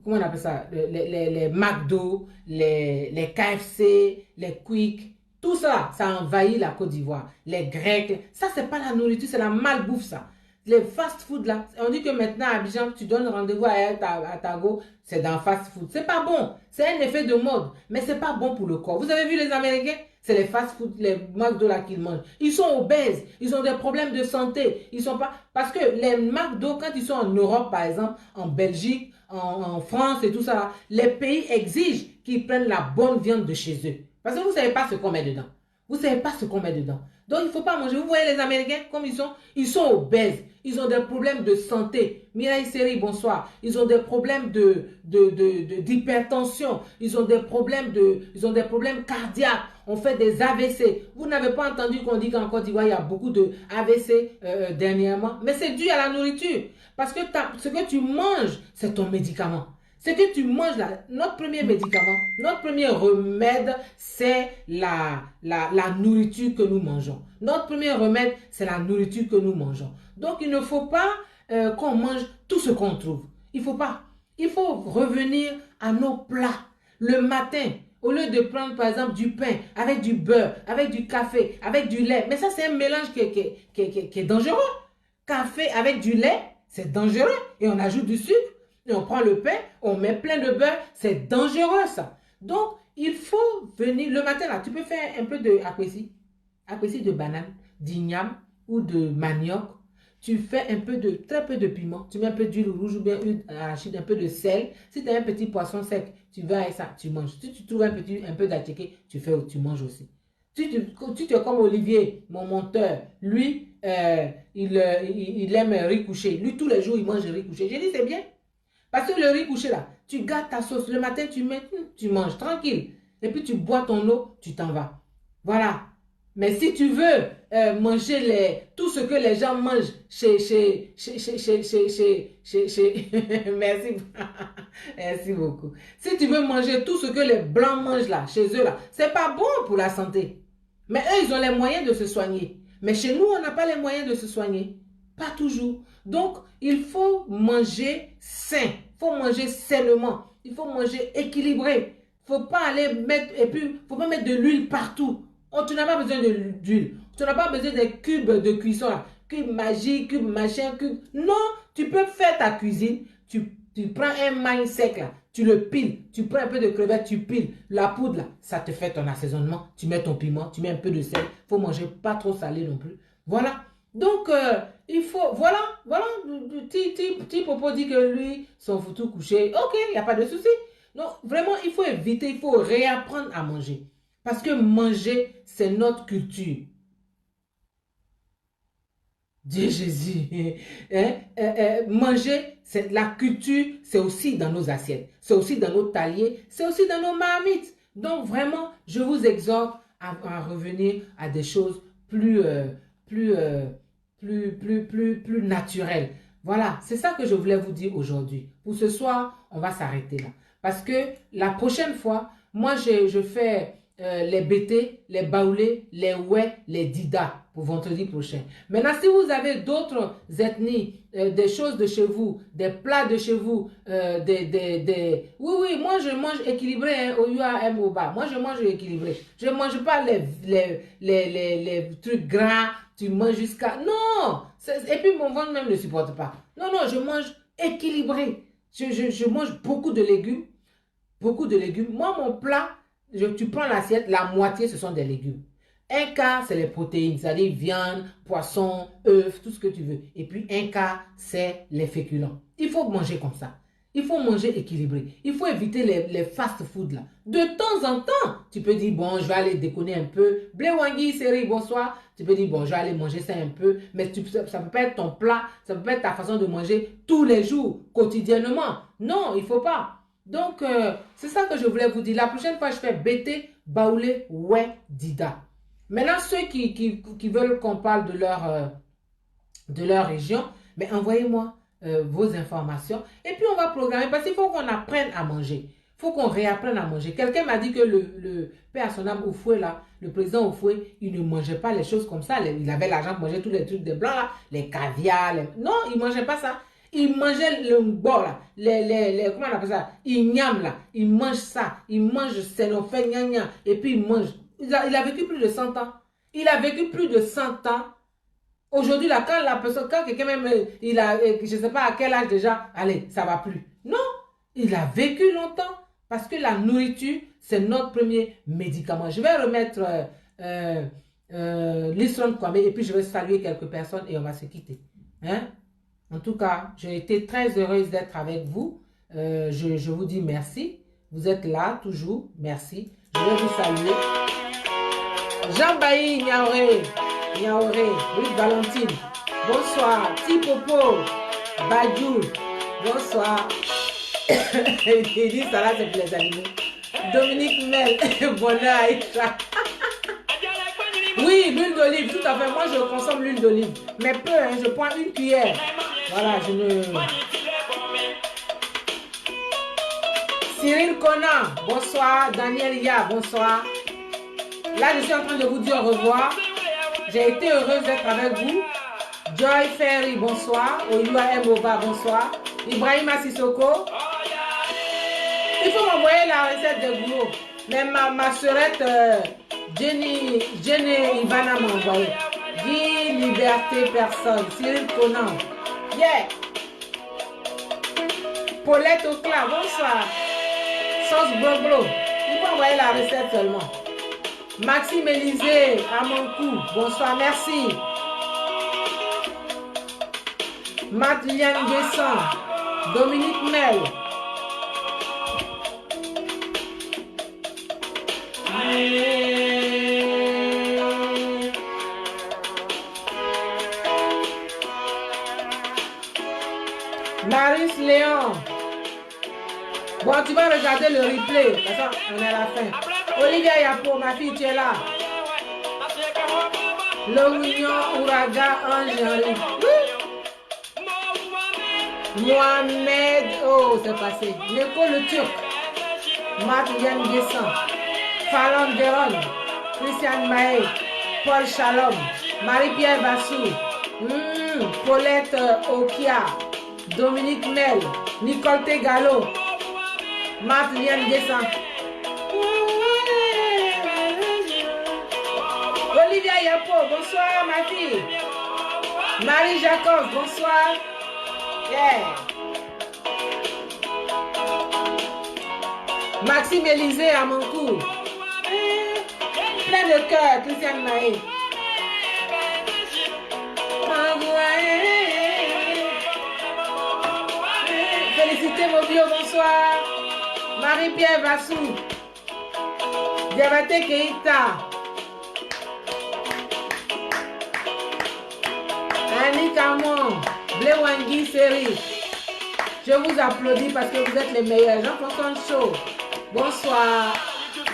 comment on appelle ça? Les McDo, les KFC, les Quick, tout ça, ça envahit la Côte d'Ivoire. Les Grecs, ça, c'est pas la nourriture, c'est la malbouffe, ça. Les fast-food, là, on dit que maintenant, à Abidjan, tu donnes rendez-vous à Tago, c'est dans fast-food. C'est pas bon. C'est un effet de mode, mais c'est pas bon pour le corps. Vous avez vu les Américains? C'est les fast-food, les McDo là qu'ils mangent. Ils sont obèses, ils ont des problèmes de santé. Ils sont pas... Parce que les McDo, quand ils sont en Europe, par exemple, en Belgique, en France et tout ça, les pays exigent qu'ils prennent la bonne viande de chez eux. Parce que vous ne savez pas ce qu'on met dedans. Vous ne savez pas ce qu'on met dedans. Donc, il ne faut pas manger. Vous voyez les Américains, comme ils sont obèses. Ils ont des problèmes de santé. Mireille Seri, bonsoir. Ils ont des problèmes d'hypertension. Ils ont des problèmes cardiaques. On fait des AVC. Vous n'avez pas entendu qu'on dit qu'en Côte d'Ivoire, il y a beaucoup de AVC dernièrement. Mais c'est dû à la nourriture. Parce que ce que tu manges, c'est ton médicament. Ce que tu manges là, notre premier médicament, notre premier remède, c'est la nourriture que nous mangeons. Notre premier remède, c'est la nourriture que nous mangeons. Donc, il ne faut pas qu'on mange tout ce qu'on trouve. Il ne faut pas. Il faut revenir à nos plats. Le matin, au lieu de prendre par exemple du pain avec du beurre, avec du café, avec du lait. Mais ça, c'est un mélange qui est dangereux. Café avec du lait, c'est dangereux. Et on ajoute du sucre. Et on prend le pain, on met plein de beurre, c'est dangereux ça. Donc, il faut venir, le matin là, tu peux faire un peu de aquessi de banane, d'igname ou de manioc. Tu fais très peu de piment, tu mets un peu d'huile rouge ou bien huile arachide, un peu de sel. Si tu as un petit poisson sec, tu vas avec ça, tu manges. Si tu trouves un peu d'attiqué, tu manges aussi. Tu es comme Olivier, mon monteur, lui, il aime riz couché. Lui, tous les jours, il mange riz couché. J'ai dit, c'est bien. Parce que le riz couché là, tu gardes ta sauce. Le matin, tu manges tranquille. Et puis tu bois ton eau, tu t'en vas. Voilà. Mais si tu veux manger tout ce que les gens mangent merci. Merci beaucoup. Si tu veux manger tout ce que les blancs mangent là, chez eux là, c'est pas bon pour la santé. Mais eux, ils ont les moyens de se soigner. Mais chez nous, on n'a pas les moyens de se soigner. Pas toujours. Donc, il faut manger sain. Il faut manger sainement. Il faut manger équilibré. Il ne faut pas aller mettre, et puis, il ne faut pas mettre de l'huile partout. Oh, tu n'as pas besoin d'huile. Tu n'as pas besoin des cubes de cuisson. Là. Cube magique, cube machin, cube. Non, tu peux faire ta cuisine. Tu prends un maïs sec là. Tu le piles. Tu prends un peu de crevettes, tu piles. La poudre là, ça te fait ton assaisonnement. Tu mets ton piment, tu mets un peu de sel. Il faut manger pas trop salé non plus. Voilà. Donc, il faut, voilà, petit Popo dit que lui, son foutu couché, ok, il n'y a pas de souci. Donc, vraiment, il faut éviter, il faut réapprendre à manger. Parce que manger, c'est notre culture. Dieu Jésus. Manger, c'est la culture, c'est aussi dans nos assiettes, c'est aussi dans nos taliers, c'est aussi dans nos marmites. Donc, vraiment, je vous exhorte à revenir à des choses plus naturel. Voilà, c'est ça que je voulais vous dire aujourd'hui. Pour ce soir, on va s'arrêter là. Parce que la prochaine fois, moi, je fais les bétés, les baoulés, les ouais, les didas pour vendredi prochain. Maintenant, si vous avez d'autres ethnies, des choses de chez vous, des plats de chez vous, Oui, moi je mange équilibré hein, au UAM au bas. Moi je mange équilibré. Je ne mange pas les trucs gras, tu manges jusqu'à... Non! Et puis mon ventre même ne supporte pas. Non, je mange équilibré. Je mange beaucoup de légumes. Beaucoup de légumes. Moi, mon plat, tu prends l'assiette, la moitié, ce sont des légumes. Un quart, c'est les protéines, c'est-à-dire viande, poisson, œufs, tout ce que tu veux. Et puis un quart, c'est les féculents. Il faut manger comme ça. Il faut manger équilibré. Il faut éviter les fast-food là. De temps en temps, tu peux dire, bon, je vais aller déconner un peu. Blé Wangi, série, bonsoir. Tu peux dire, bon, je vais aller manger ça un peu. Mais ça ne peut pas être ton plat. Ça ne peut pas être ta façon de manger tous les jours, quotidiennement. Non, il ne faut pas. Donc, c'est ça que je voulais vous dire. La prochaine fois, je fais Bété, Baoulé, Ouais, Dida. Maintenant, ceux qui veulent qu'on parle de leur région, mais envoyez-moi vos informations. Et puis, on va programmer parce qu'il faut qu'on apprenne à manger. Il faut qu'on réapprenne à manger. Quelqu'un m'a dit que le père à son âme Oufoué, là, le président Oufoué, il ne mangeait pas les choses comme ça. Il avait l'argent pour manger tous les trucs de blanc, là, les caviar. Non, il ne mangeait pas ça. Il mangeait le mbo, là, comment on appelle ça? Il niam, là. Il mange ça. Il mange sénophène, gna, et puis il mange. Il a vécu plus de 100 ans. Il a vécu plus de 100 ans. Aujourd'hui, là, quand quelqu'un même, il a, je ne sais pas à quel âge déjà, allez, ça va plus. Non, il a vécu longtemps parce que la nourriture, c'est notre premier médicament. Je vais remettre l'Islam Kwame et puis je vais saluer quelques personnes et on va se quitter. Hein? En tout cas, j'ai été très heureuse d'être avec vous. Je vous dis merci. Vous êtes là, toujours. Merci. Je vais vous saluer. Jean-Bailly Niaoré. Niaoré, Ruth Valentine, bonsoir. Tipopo, Badjou, bonsoir. Il dit ça là, c'est pour les animaux. Dominique Mel, bonheur Aïcha. Oui, l'huile d'olive, tout à fait. Moi, je consomme l'huile d'olive. Mais peu, hein, je prends une cuillère. Voilà, je ne... Cyril Conan, bonsoir. Daniel Ya, bonsoir. Là, je suis en train de vous dire au revoir. J'ai été heureuse d'être avec vous. Joy Ferry, bonsoir. Oyua Moba, bonsoir. Ibrahima Sissoko. Il faut m'envoyer la recette de goulot. Mais ma sœurette Jenny Ivana m'a envoyé. Guy, liberté, personne. Cyril Conan. Yeah. Paulette Ocla, bonsoir. Sauce Bloglo. Il faut envoyer la recette seulement. Maxime Élysée, à mon cou, bonsoir, merci. Matt-Liane Guesson, Dominique Mel. Maris Léon. Bon, tu vas regarder le replay, parce qu'on est à la fin. Olivia Yapo, ma fille, tu es là. L'Union, Ouraga, Ange, Mohamed, oh, c'est passé. Neko le Turc. Marc-Yann Guesson. Fallon Véron. Christiane Maé. Paul Shalom. Marie-Pierre Bassou. Paulette Okia. Dominique Mel. Nicole Tegalo. Marc-Yann Guesson. Olivia Yapo, bonsoir ma fille. Marie Jacob, bonsoir. Yeah. Maxime Élysée à mon cou. Plein de cœur, Christiane Maé. Félicité Mobio, bonsoir. Marie-Pierre Vassou. Diabaté Keita. Annie Camon, Blé Wangi Série. Je vous applaudis parce que vous êtes les meilleurs. Jean-François Chaud. Bonsoir.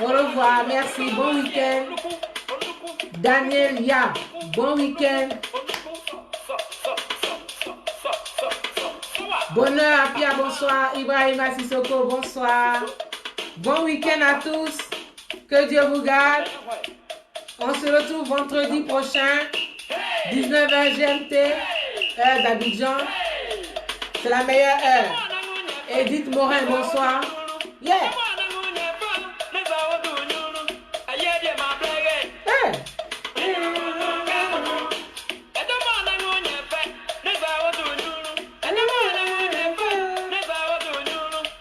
Au revoir. Merci. Bon week-end. Daniel Ya. Bon week-end. Bonheur à Pierre. Bonsoir. Ibrahima Sissoko. Bonsoir. Bon week-end à tous. Que Dieu vous garde. On se retrouve vendredi prochain. 19h GMT, heure d'Abidjan. C'est la meilleure heure. Edith Morin, bonsoir. Yeah.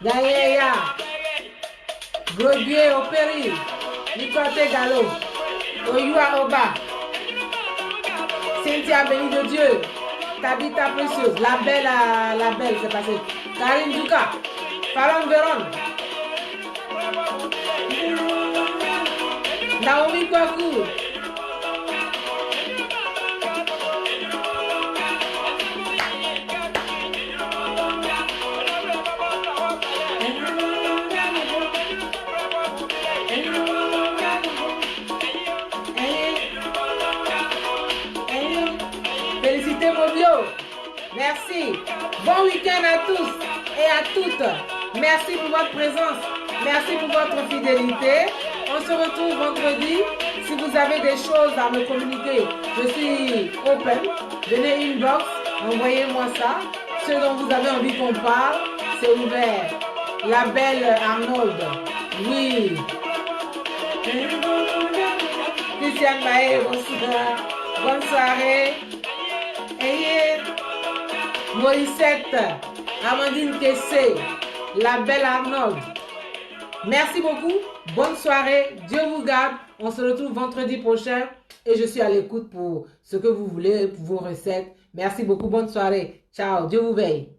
Gaïa. Grodier au péril. Nicoté Gallo. Oyua Oba. Cynthia, béni de Dieu. Tabitha Précieuse, la belle, c'est passé. Karine Duka, Faron Véron, Naomi Kwaku, félicitez Mobio. Merci. Bon week-end à tous et à toutes. Merci pour votre présence. Merci pour votre fidélité. On se retrouve vendredi. Si vous avez des choses à me communiquer, je suis open. Donnez une box, envoyez-moi ça. Ce dont vous avez envie qu'on parle, c'est ouvert. La belle Arnold. Oui. Christiane Maé, bonsoir. Bonne soirée. Ayez. Morissette, Amandine Kessé, la belle Arnold. Merci beaucoup. Bonne soirée. Dieu vous garde. On se retrouve vendredi prochain et je suis à l'écoute pour ce que vous voulez, pour vos recettes. Merci beaucoup. Bonne soirée. Ciao. Dieu vous veille.